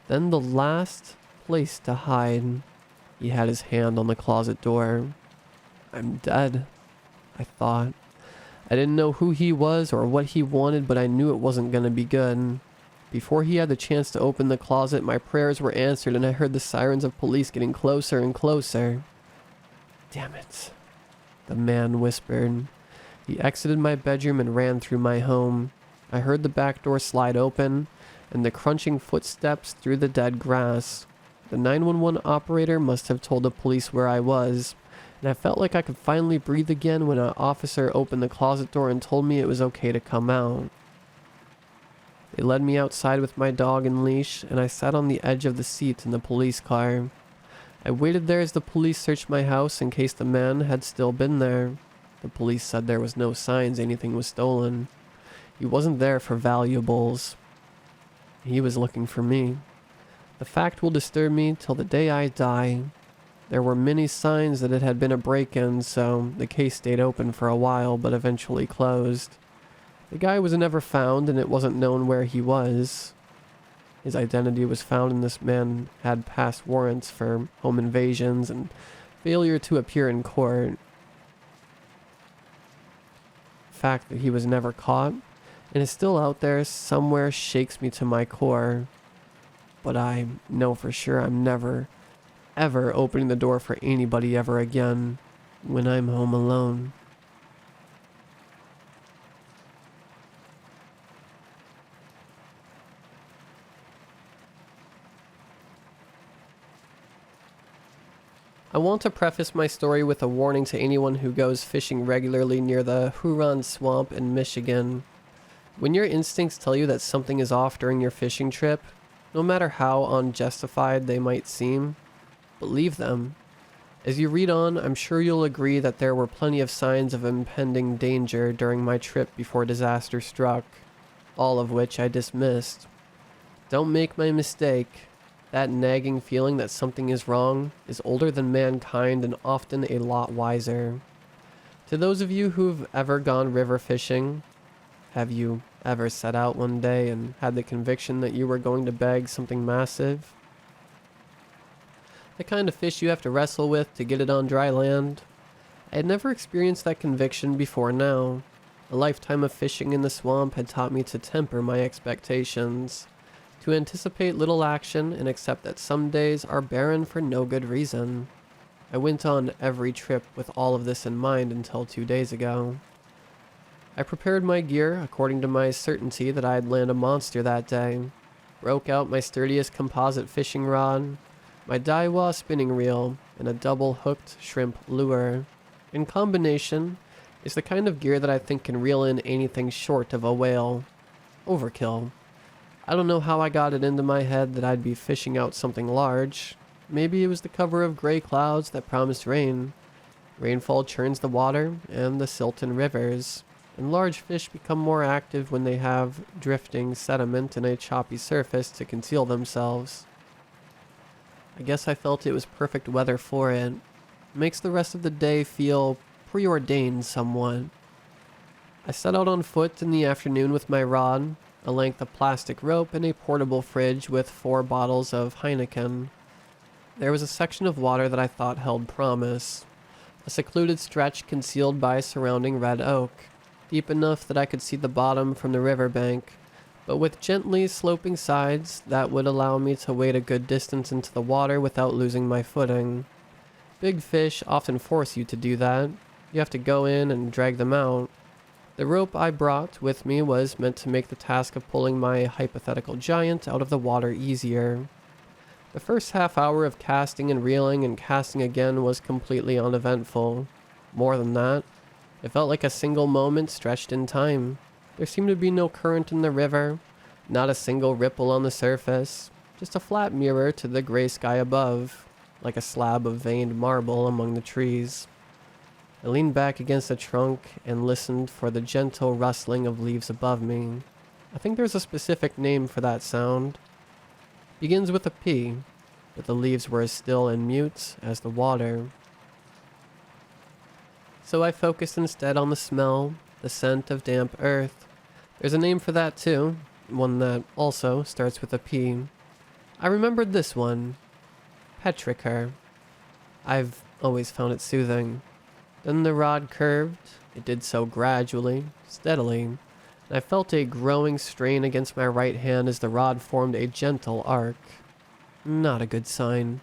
Speaker 1: then the last place to hide. He had his hand on the closet door. I'm dead, I thought. I didn't know who he was or what he wanted, but I knew it wasn't going to be good. Before he had the chance to open the closet, my prayers were answered and I heard the sirens of police getting closer and closer. Damn it, the man whispered. He exited my bedroom and ran through my home. I heard the back door slide open and the crunching footsteps through the dead grass. The 911 operator must have told the police where I was, and I felt like I could finally breathe again when an officer opened the closet door and told me it was okay to come out. They led me outside with my dog and leash, and I sat on the edge of the seat in the police car. I waited there as the police searched my house in case the man had still been there. The police said there was no signs anything was stolen. He wasn't there for valuables. He was looking for me. The fact will disturb me till the day I die. There were many signs that it had been a break-in, so the case stayed open for a while, but eventually closed. The guy was never found, and it wasn't known where he was. His identity was found, and this man had past warrants for home invasions and failure to appear in court. The fact that he was never caught and is still out there somewhere shakes me to my core. But I know for sure I'm never, ever opening the door for anybody ever again when I'm home alone. I want to preface my story with a warning to anyone who goes fishing regularly near the Huron Swamp in Michigan. When your instincts tell you that something is off during your fishing trip, no matter how unjustified they might seem, believe them. As you read on, I'm sure you'll agree that there were plenty of signs of impending danger during my trip before disaster struck, all of which I dismissed. Don't make my mistake. That nagging feeling that something is wrong is older than mankind and often a lot wiser. To those of you who've ever gone river fishing, have you ever set out one day and had the conviction that you were going to bag something massive? The kind of fish you have to wrestle with to get it on dry land? I had never experienced that conviction before now. A lifetime of fishing in the swamp had taught me to temper my expectations, to anticipate little action and accept that some days are barren for no good reason. I went on every trip with all of this in mind until 2 days ago. I prepared my gear according to my certainty that I'd land a monster that day, broke out my sturdiest composite fishing rod, my Daiwa spinning reel, and a double-hooked shrimp lure. In combination, is the kind of gear that I think can reel in anything short of a whale. Overkill. I don't know how I got it into my head that I'd be fishing out something large. Maybe it was the cover of gray clouds that promised rain. Rainfall churns the water and the silt in rivers, and large fish become more active when they have drifting sediment and a choppy surface to conceal themselves. I guess I felt it was perfect weather for it. Makes the rest of the day feel preordained somewhat. I set out on foot in the afternoon with my rod, a length of plastic rope, and a portable fridge with 4 bottles of Heineken. There was a section of water that I thought held promise, a secluded stretch concealed by surrounding red oak, deep enough that I could see the bottom from the riverbank, but with gently sloping sides that would allow me to wade a good distance into the water without losing my footing. Big fish often force you to do that. You have to go in and drag them out. The rope I brought with me was meant to make the task of pulling my hypothetical giant out of the water easier. The first half hour of casting and reeling and casting again was completely uneventful. More than that, it felt like a single moment stretched in time. There seemed to be no current in the river, not a single ripple on the surface. just a flat mirror to the gray sky above, like a slab of veined marble among the trees. I leaned back against the trunk and listened for the gentle rustling of leaves above me. I think there's a specific name for that sound. Begins with a P, but the leaves were as still and mute as the water. So I focused instead on the smell, the scent of damp earth. There's a name for that too, one that also starts with a P. I remembered this one. Petrichor. I've always found it soothing. Then the rod curved. It did so gradually, steadily, and I felt a growing strain against my right hand as the rod formed a gentle arc. Not a good sign.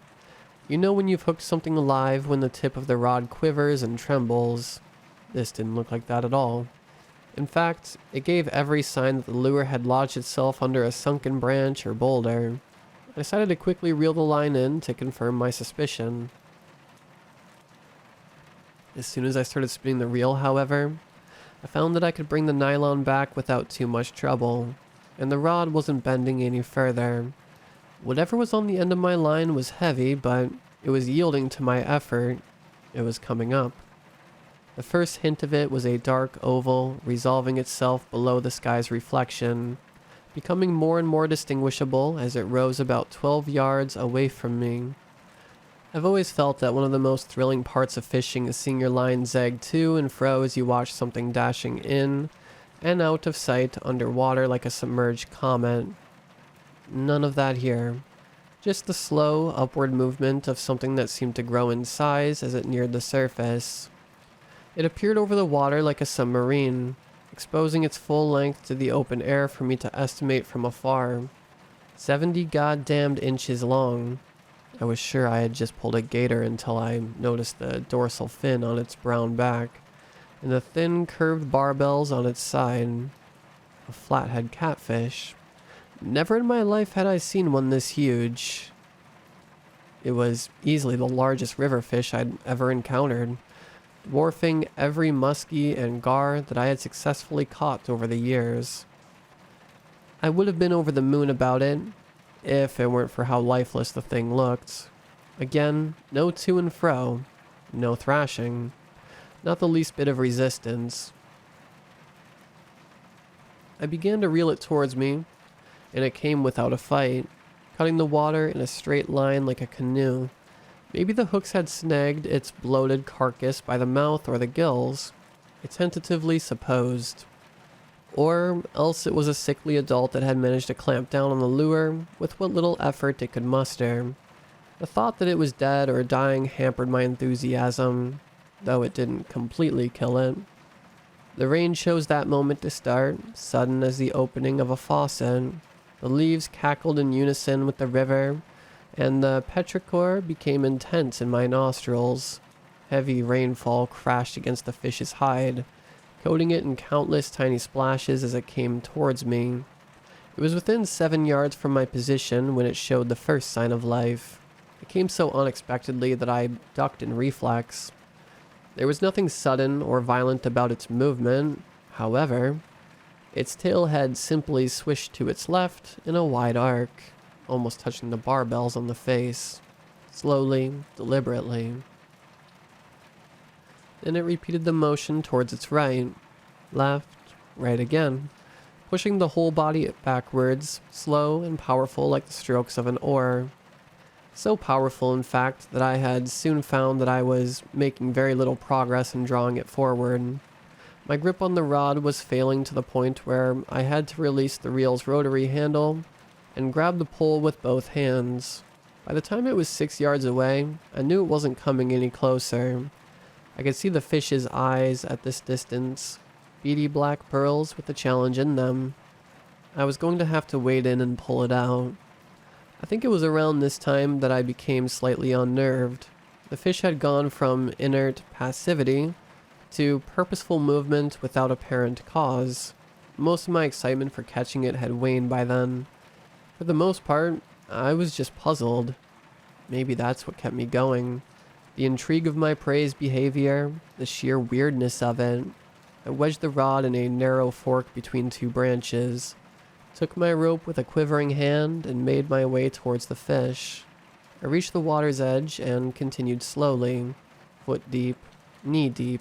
Speaker 1: You know when you've hooked something alive when the tip of the rod quivers and trembles. This didn't look like that at all. In fact, it gave every sign that the lure had lodged itself under a sunken branch or boulder. I decided to quickly reel the line in to confirm my suspicion. As soon as I started spinning the reel, however, I found that I could bring the nylon back without too much trouble, and the rod wasn't bending any further. Whatever was on the end of my line was heavy, but it was yielding to my effort. It was coming up. The first hint of it was a dark oval, resolving itself below the sky's reflection, becoming more and more distinguishable as it rose about 12 yards away from me. I've always felt that one of the most thrilling parts of fishing is seeing your line zag to and fro as you watch something dashing in and out of sight underwater like a submerged comet. None of that here. Just the slow, upward movement of something that seemed to grow in size as it neared the surface. It appeared over the water like a submarine, exposing its full length to the open air for me to estimate from afar. 70 goddamned inches long. I was sure I had just pulled a gator until I noticed the dorsal fin on its brown back, and the thin curved barbels on its side. A flathead catfish. Never in my life had I seen one this huge. It was easily the largest river fish I'd ever encountered, dwarfing every muskie and gar that I had successfully caught over the years. I would have been over the moon about it, if it weren't for how lifeless the thing looked. Again, no to and fro, no thrashing, not the least bit of resistance. I began to reel it towards me, and it came without a fight, cutting the water in a straight line like a canoe. Maybe the hooks had snagged its bloated carcass by the mouth or the gills, I tentatively supposed. Or else it was a sickly adult that had managed to clamp down on the lure with what little effort it could muster. The thought that it was dead or dying hampered my enthusiasm, though it didn't completely kill it. The rain chose that moment to start, sudden as the opening of a faucet. The leaves cackled in unison with the river, and the petrichor became intense in my nostrils. Heavy rainfall crashed against the fish's hide, coating it in countless tiny splashes as it came towards me. It was within 7 yards from my position when it showed the first sign of life. It came so unexpectedly that I ducked in reflex. There was nothing sudden or violent about its movement, however. Its tail head simply swished to its left in a wide arc, almost touching the barbels on the face, slowly, deliberately. Then it repeated the motion towards its right, left, right again, pushing the whole body backwards, slow and powerful like the strokes of an oar. So powerful, in fact, that I had soon found that I was making very little progress in drawing it forward. My grip on the rod was failing to the point where I had to release the reel's rotary handle and grab the pole with both hands. By the time it was 6 yards away, I knew it wasn't coming any closer. I could see the fish's eyes at this distance, beady black pearls with the challenge in them. I was going to have to wade in and pull it out. I think it was around this time that I became slightly unnerved. The fish had gone from inert passivity to purposeful movement without apparent cause. Most of my excitement for catching it had waned by then. For the most part, I was just puzzled. Maybe that's what kept me going. The intrigue of my prey's behavior, the sheer weirdness of it. I wedged the rod in a narrow fork between two branches. Took my rope with a quivering hand and made my way towards the fish. I reached the water's edge and continued slowly, foot deep, knee deep.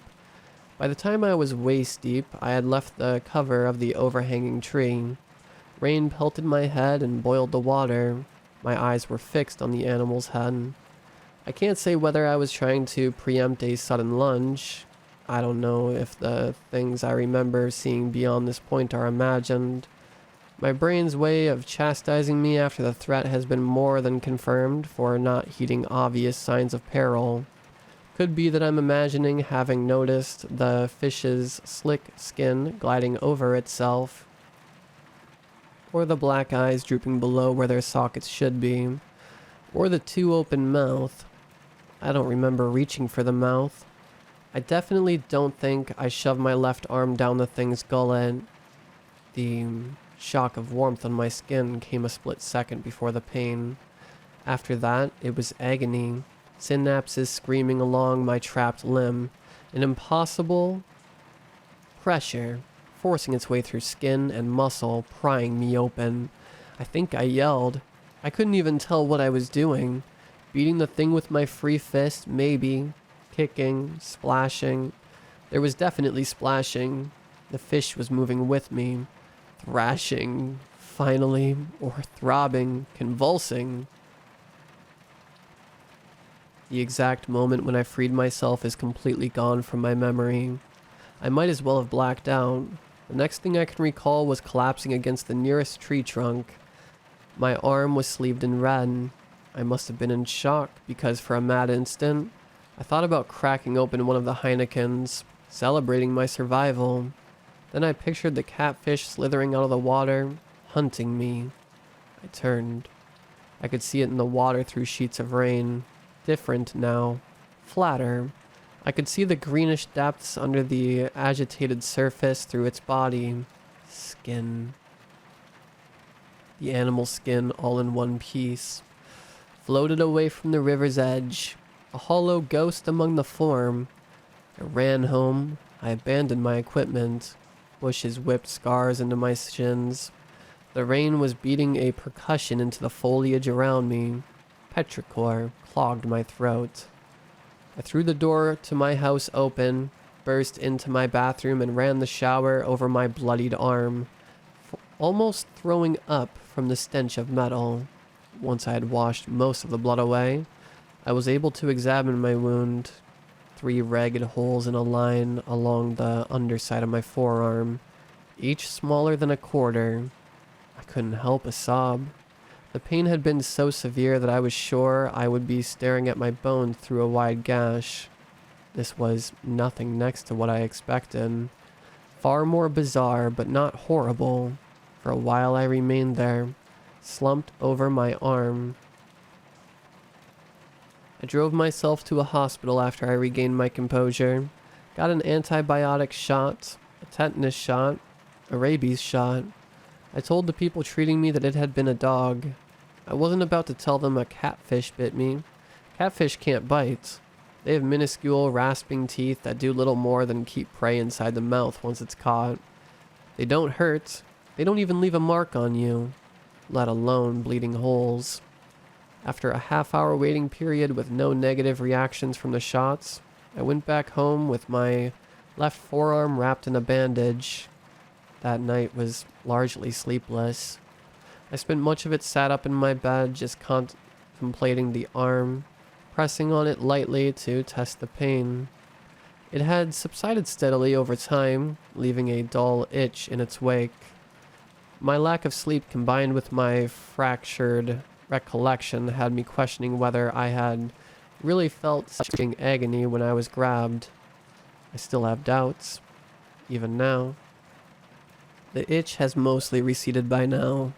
Speaker 1: By the time I was waist deep, I had left the cover of the overhanging tree. Rain pelted my head and boiled the water. My eyes were fixed on the animal's head. I can't say whether I was trying to preempt a sudden lunge. I don't know if the things I remember seeing beyond this point are imagined. My brain's way of chastising me after the threat has been more than confirmed for not heeding obvious signs of peril. Could be that I'm imagining having noticed the fish's slick skin gliding over itself, or the black eyes drooping below where their sockets should be, or the too open mouth. I don't remember reaching for the mouth. I definitely don't think I shoved my left arm down the thing's gullet. The shock of warmth on my skin came a split second before the pain. After that, it was agony. Synapses screaming along my trapped limb. An impossible pressure forcing its way through skin and muscle, prying me open. I think I yelled. I couldn't even tell what I was doing. Beating the thing with my free fist, maybe. Kicking, splashing. There was definitely splashing. The fish was moving with me. Thrashing, finally, or throbbing, convulsing. The exact moment when I freed myself is completely gone from my memory. I might as well have blacked out. The next thing I can recall was collapsing against the nearest tree trunk. My arm was sleeved in red. I must have been in shock because for a mad instant, I thought about cracking open one of the Heinekens, celebrating my survival. Then I pictured the catfish slithering out of the water, hunting me. I turned. I could see it in the water through sheets of rain. Different now. Flatter. I could see the greenish depths under the agitated surface through its body. Skin. The animal skin all in one piece. Floated away from the river's edge. A hollow ghost among the form. I ran home. I abandoned my equipment. Bushes whipped scars into my shins. The rain was beating a percussion into the foliage around me. Petrichor clogged my throat. I threw the door to my house open, burst into my bathroom, and ran the shower over my bloodied arm, almost throwing up from the stench of metal. Once I had washed most of the blood away, I was able to examine my wound. 3 ragged holes in a line along the underside of my forearm, each smaller than a quarter. I couldn't help a sob. The pain had been so severe that I was sure I would be staring at my bones through a wide gash. This was nothing next to what I expected. Far more bizarre, but not horrible. For a while I remained there, slumped over my arm. I drove myself to a hospital after I regained my composure. Got an antibiotic shot, a tetanus shot, a rabies shot. I told the people treating me that it had been a dog. I wasn't about to tell them a catfish bit me. Catfish can't bite. They have minuscule, rasping teeth that do little more than keep prey inside the mouth once it's caught. They don't hurt. They don't even leave a mark on you, let alone bleeding holes. After a half-hour waiting period with no negative reactions from the shots, I went back home with my left forearm wrapped in a bandage. That night was largely sleepless. I spent much of it sat up in my bed, just contemplating the arm, pressing on it lightly to test the pain. It had subsided steadily over time, leaving a dull itch in its wake. My lack of sleep combined with my fractured recollection had me questioning whether I had really felt such agony when I was grabbed. I still have doubts, even now. The itch has mostly receded by now.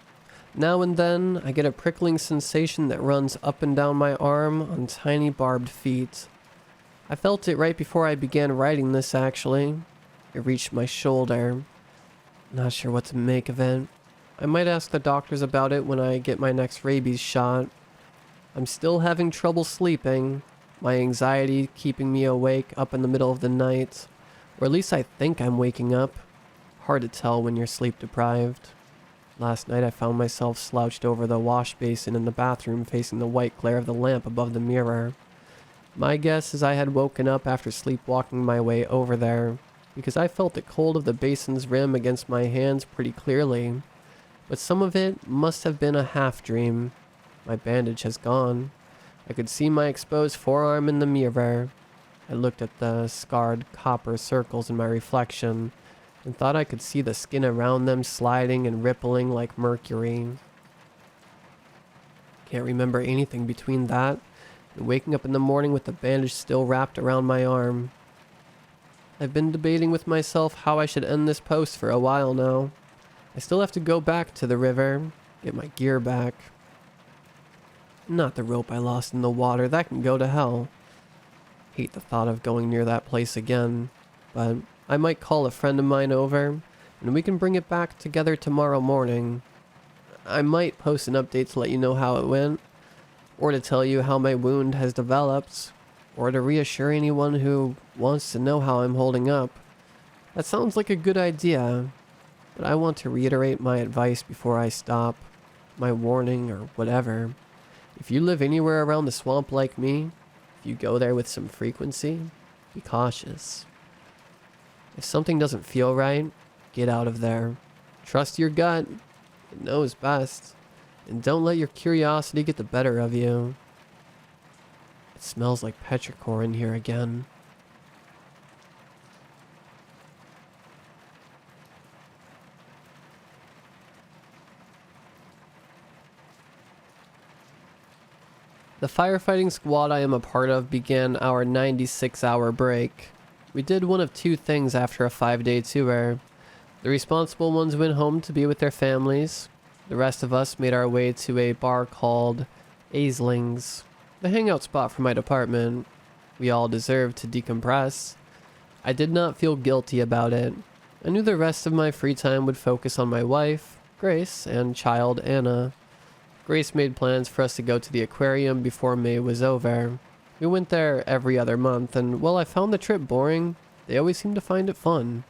Speaker 1: Now and then, I get a prickling sensation that runs up and down my arm on tiny barbed feet. I felt it right before I began writing this, actually. It reached my shoulder. Not sure what to make of it. I might ask the doctors about it when I get my next rabies shot. I'm still having trouble sleeping. My anxiety keeping me awake up in the middle of the night. Or at least I think I'm waking up. Hard to tell when you're sleep deprived. Last night I found myself slouched over the wash basin in the bathroom facing the white glare of the lamp above the mirror. My guess is I had woken up after sleepwalking my way over there, because I felt the cold of the basin's rim against my hands pretty clearly. But some of it must have been a half-dream. My bandage has gone. I could see my exposed forearm in the mirror. I looked at the scarred copper circles in my reflection and thought I could see the skin around them sliding and rippling like mercury. Can't remember anything between that and waking up in the morning with the bandage still wrapped around my arm. I've been debating with myself how I should end this post for a while now. I still have to go back to the river, get my gear back. Not the rope I lost in the water, that can go to hell. Hate the thought of going near that place again, but I might call a friend of mine over, and we can bring it back together tomorrow morning. I might post an update to let you know how it went, or to tell you how my wound has developed, or to reassure anyone who wants to know how I'm holding up. That sounds like a good idea, but I want to reiterate my advice before I stop, my warning or whatever. If you live anywhere around the swamp like me, if you go there with some frequency, be cautious. If something doesn't feel right, get out of there. Trust your gut. It knows best. And don't let your curiosity get the better of you. It smells like petrichor in here again. The firefighting squad I am a part of began our 96-hour break. We did one of two things after a 5-day tour. The responsible ones went home to be with their families. The rest of us made our way to a bar called Aisling's, the hangout spot for my department. We all deserved to decompress. I did not feel guilty about it. I knew the rest of my free time would focus on my wife, Grace, and child Anna. Grace made plans for us to go to the aquarium before May was over. We went there every other month, and while I found the trip boring, they always seemed to find it fun.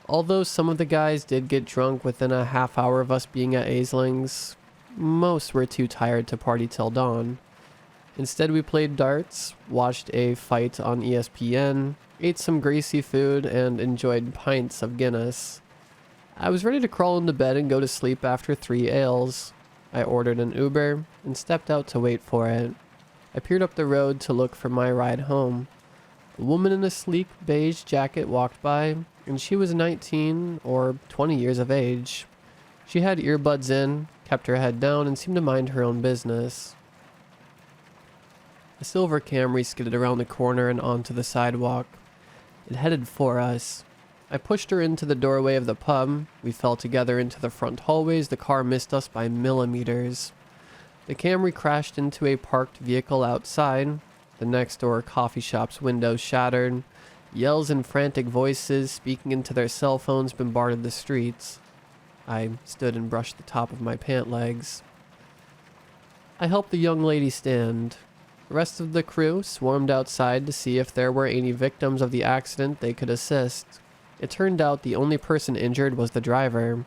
Speaker 1: Although some of the guys did get drunk within a half hour of us being at Aisling's, most were too tired to party till dawn. Instead, we played darts, watched a fight on ESPN, ate some greasy food, and enjoyed pints of Guinness. I was ready to crawl into bed and go to sleep after 3 ales. I ordered an Uber and stepped out to wait for it. I peered up the road to look for my ride home. A woman in a sleek beige jacket walked by, and she was 19 or 20 years of age. She had earbuds in, kept her head down, and seemed to mind her own business. A silver Camry skidded around the corner and onto the sidewalk. It headed for us. I pushed her into the doorway of the pub. We fell together into the front hallways. The car missed us by millimeters. The Camry crashed into a parked vehicle outside. The next door coffee shop's windows shattered. Yells and frantic voices speaking into their cell phones bombarded the streets. I stood and brushed the top of my pant legs. I helped the young lady stand. The rest of the crew swarmed outside to see if there were any victims of the accident they could assist. It turned out the only person injured was the driver.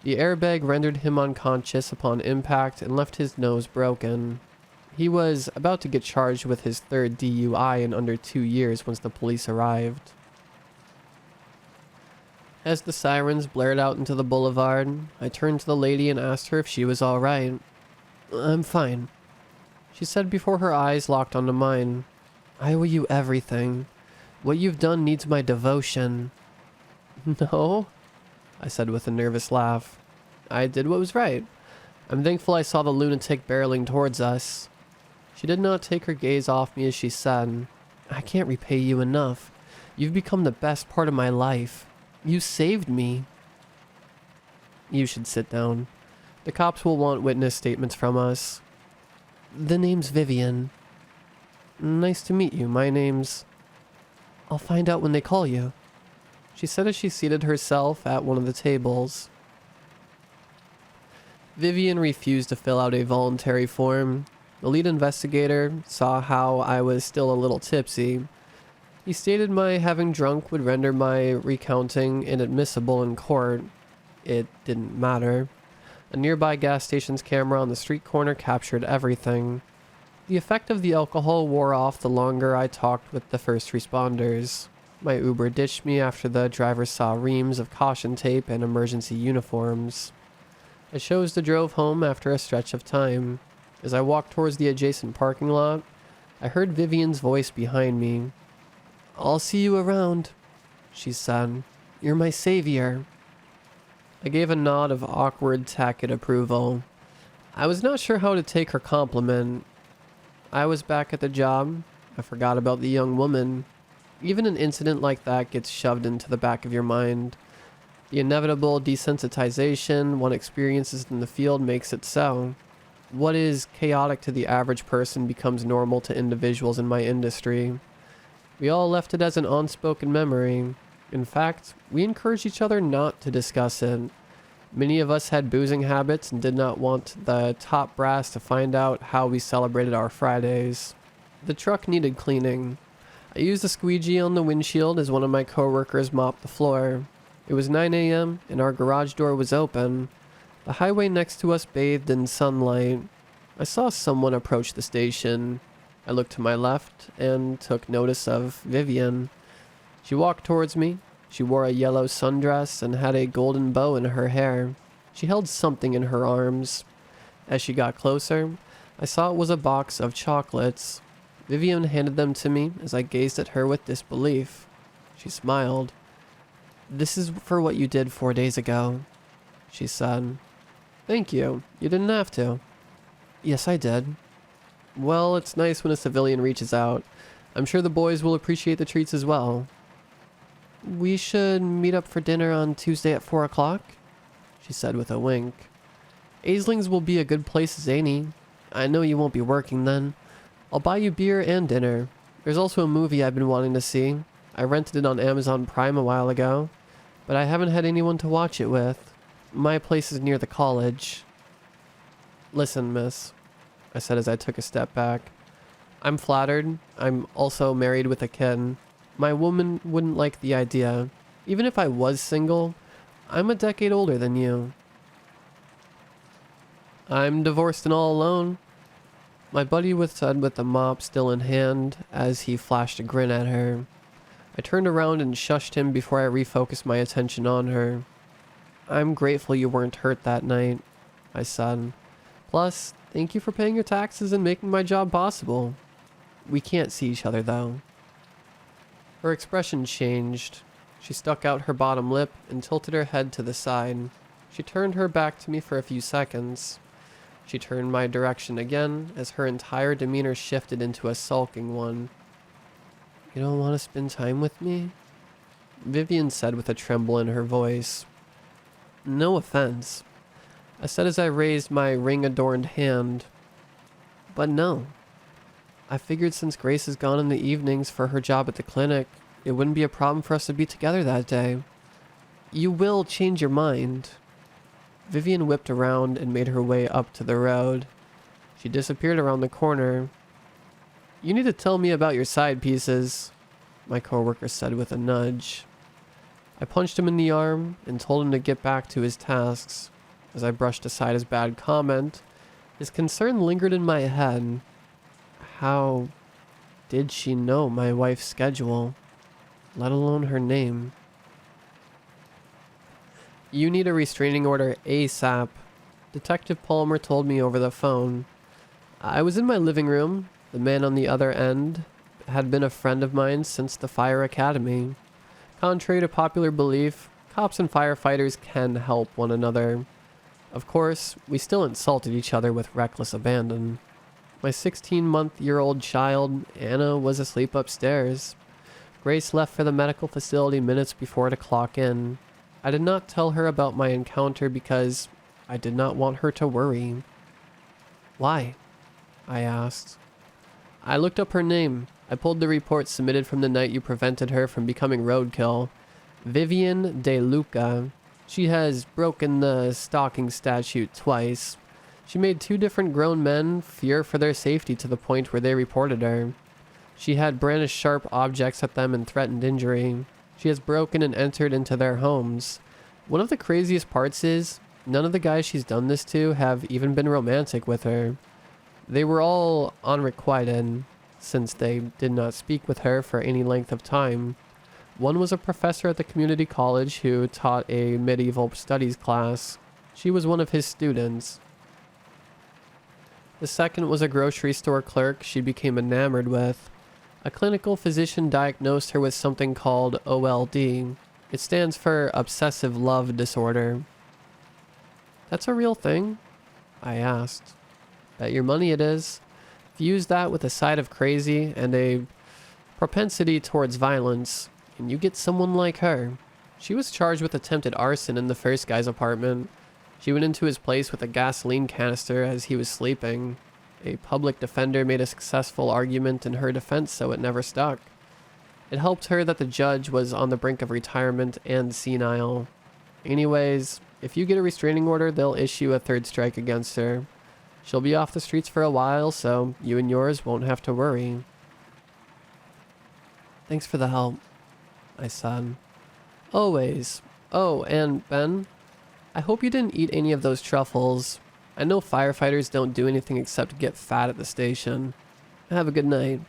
Speaker 1: The airbag rendered him unconscious upon impact and left his nose broken. He was about to get charged with his 3rd DUI in under 2 years once the police arrived. As the sirens blared out into the boulevard, I turned to the lady and asked her if she was all right. "I'm fine," she said before her eyes locked onto mine. "I owe you everything. What you've done needs my devotion." "No," I said with a nervous laugh. "I did what was right. I'm thankful I saw the lunatic barreling towards us." She did not take her gaze off me as she said, "I can't repay you enough. You've become the best part of my life. You saved me." "You should sit down. The cops will want witness statements from us." "The name's Vivian." "Nice to meet you. My name's..." "I'll find out when they call you," she said as she seated herself at one of the tables. Vivian refused to fill out a voluntary form. The lead investigator saw how I was still a little tipsy. He stated my having drunk would render my recounting inadmissible in court. It didn't matter. A nearby gas station's camera on the street corner captured everything. The effect of the alcohol wore off the longer I talked with the first responders. My Uber ditched me after the driver saw reams of caution tape and emergency uniforms. I chose to drove home after a stretch of time. As I walked towards the adjacent parking lot, I heard Vivian's voice behind me. "I'll see you around," she said. "You're my savior." I gave a nod of awkward, tacit approval. I was not sure how to take her compliment. I was back at the job. I forgot about the young woman. Even an incident like that gets shoved into the back of your mind. The inevitable desensitization one experiences in the field makes it so. What is chaotic to the average person becomes normal to individuals in my industry. We all left it as an unspoken memory. In fact, we encouraged each other not to discuss it. Many of us had boozing habits and did not want the top brass to find out how we celebrated our Fridays. The truck needed cleaning. I used a squeegee on the windshield as one of my coworkers mopped the floor. It was 9 a.m. and our garage door was open. The highway next to us bathed in sunlight. I saw someone approach the station. I looked to my left and took notice of Vivian. She walked towards me. She wore a yellow sundress and had a golden bow in her hair. She held something in her arms. As she got closer, I saw it was a box of chocolates. Vivian handed them to me as I gazed at her with disbelief. She smiled. "This is for what you did 4 days ago," she said. "Thank you. You didn't have to." "Yes, I did." "Well, it's nice when a civilian reaches out. I'm sure the boys will appreciate the treats as well." "We should meet up for dinner on Tuesday at 4 o'clock, she said with a wink. "Aisling's will be a good place, Zany. I know you won't be working then. I'll buy you beer and dinner. There's also a movie I've been wanting to see. I rented it on Amazon Prime a while ago, but I haven't had anyone to watch it with. My place is near the college." "Listen, miss," I said as I took a step back. "I'm flattered. I'm also married with a kid. My woman wouldn't like the idea. Even if I was single, I'm a decade older than you." "I'm divorced and all alone," my buddy said with the mop still in hand as he flashed a grin at her. I turned around and shushed him before I refocused my attention on her. "I'm grateful you weren't hurt that night," I said. "Plus, thank you for paying your taxes and making my job possible. We can't see each other though." Her expression changed. She stuck out her bottom lip and tilted her head to the side. She turned her back to me for a few seconds. She turned my direction again as her entire demeanor shifted into a sulking one. "You don't want to spend time with me?" Vivian said with a tremble in her voice. "No offense," I said as I raised my ring-adorned hand. "But no. I figured since Grace is gone in the evenings for her job at the clinic, it wouldn't be a problem for us to be together that day. You will change your mind." Vivian whipped around and made her way up to the road. She disappeared around the corner. "You need to tell me about your side pieces," my coworker said with a nudge. I punched him in the arm and told him to get back to his tasks. As I brushed aside his bad comment, his concern lingered in my head. How did she know my wife's schedule, let alone her name? "You need a restraining order ASAP," Detective Palmer told me over the phone. I was in my living room. The man on the other end had been a friend of mine since the fire academy. Contrary to popular belief, cops and firefighters can help one another. Of course, we still insulted each other with reckless abandon. My 16-month-year-old child, Anna, was asleep upstairs. Grace left for the medical facility minutes before to clock in. I did not tell her about my encounter because I did not want her to worry. "Why?" I asked. I looked up her name. I pulled the report submitted from the night you prevented her from becoming roadkill. Vivian De Luca. She has broken the stalking statute twice. She made 2 different grown men fear for their safety to the point where they reported her. She had brandished sharp objects at them and threatened injury. She has broken and entered into their homes. One of the craziest parts is, None of the guys she's done this to have even been romantic with her. They were all unrequited, since they did not speak with her for any length of time. One was a professor at the community college who taught a medieval studies class. She was one of his students. The second was a grocery store clerk she became enamored with. A clinical physician diagnosed her with something called OLD. It stands for Obsessive Love Disorder. That's a real thing? I asked. Bet your money it is. Fuse that with a side of crazy and a propensity towards violence, and you get someone like her. She was charged with attempted arson in the first guy's apartment. She went into his place with a gasoline canister as he was sleeping. A public defender made a successful argument in her defense, so it never stuck. It helped her that the judge was on the brink of retirement and senile. Anyways, if you get a restraining order, they'll issue a third strike against her. She'll be off the streets for a while, so you and yours won't have to worry. Thanks for the help, I said. Always. Oh, and Ben, I hope you didn't eat any of those truffles. I know firefighters don't do anything except get fat at the station. Have a good night.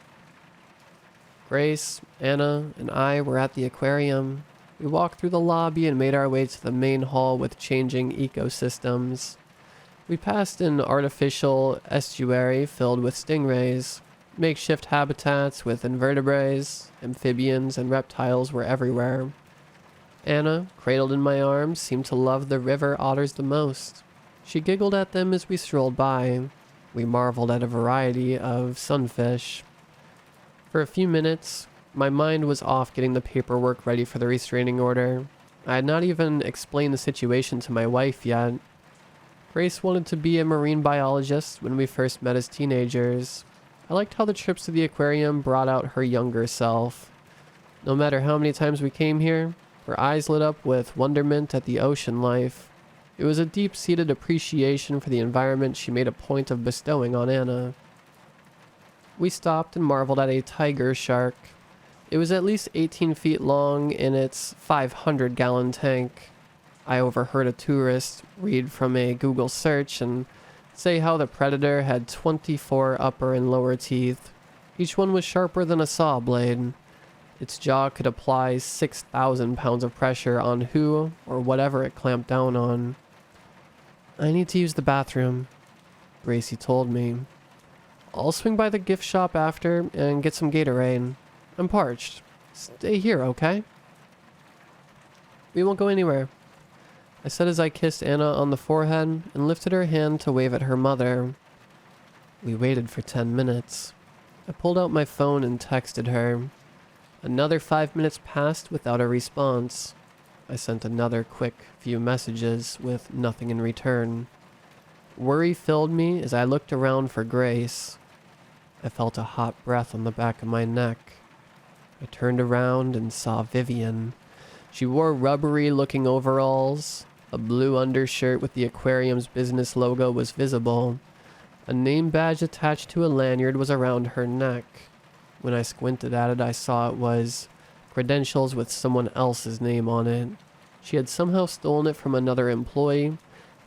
Speaker 1: Grace, Anna, and I were at the aquarium. We walked through the lobby and made our way to the main hall with changing ecosystems. We passed an artificial estuary filled with stingrays. Makeshift habitats with invertebrates, amphibians, and reptiles were everywhere. Anna, cradled in my arms, seemed to love the river otters the most. She giggled at them as we strolled by. We marveled at a variety of sunfish. For a few minutes, my mind was off getting the paperwork ready for the restraining order. I had not even explained the situation to my wife yet. Grace wanted to be a marine biologist when we first met as teenagers. I liked how the trips to the aquarium brought out her younger self. No matter how many times we came here, her eyes lit up with wonderment at the ocean life. It was a deep-seated appreciation for the environment she made a point of bestowing on Anna. We stopped and marveled at a tiger shark. It was at least 18 feet long in its 500-gallon tank. I overheard a tourist read from a Google search and say how the predator had 24 upper and lower teeth. Each one was sharper than a saw blade. Its jaw could apply 6,000 pounds of pressure on who or whatever it clamped down on. I need to use the bathroom, Gracie told me. I'll swing by the gift shop after and get some Gatorade. I'm parched. Stay here, okay? We won't go anywhere, I said as I kissed Anna on the forehead and lifted her hand to wave at her mother. We waited for 10 minutes. I pulled out my phone and texted her. Another 5 minutes passed without a response. I sent another quick few messages with nothing in return. Worry filled me as I looked around for Grace. I felt a hot breath on the back of my neck. I turned around and saw Vivian. She wore rubbery-looking overalls. A blue undershirt with the aquarium's business logo was visible. A name badge attached to a lanyard was around her neck. When I squinted at it, I saw it was credentials with someone else's name on it. She had somehow stolen it from another employee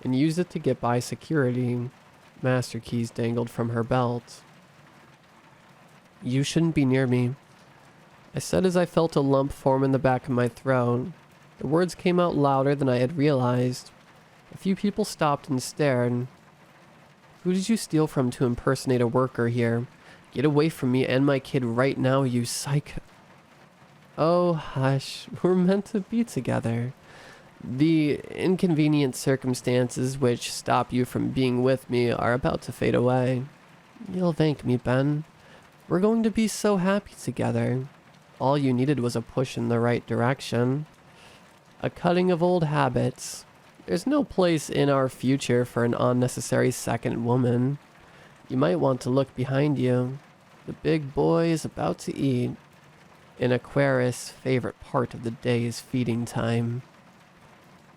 Speaker 1: and used it to get by security. Master keys dangled from her belt. You shouldn't be near me, I said as I felt a lump form in the back of my throat. The words came out louder than I had realized. A few people stopped and stared. Who did you steal from to impersonate a worker here? Get away from me and my kid right now, you psycho. Oh, hush. We're meant to be together. The inconvenient circumstances which stop you from being with me are about to fade away. You'll thank me, Ben. We're going to be so happy together. All you needed was a push in the right direction. A cutting of old habits. There's no place in our future for an unnecessary second woman. You might want to look behind you. The big boy is about to eat. In Aquarius' favorite part of the day is feeding time.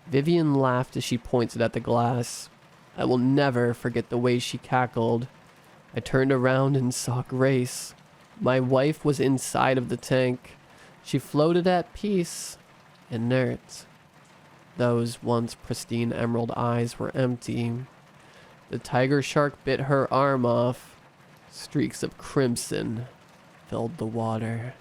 Speaker 1: Vivian laughed as she pointed at the glass. I will never forget the way she cackled. I turned around and saw Grace. My wife was inside of the tank. She floated at peace, inert. Those once pristine emerald eyes were empty. The tiger shark bit her arm off. Streaks of crimson filled the water.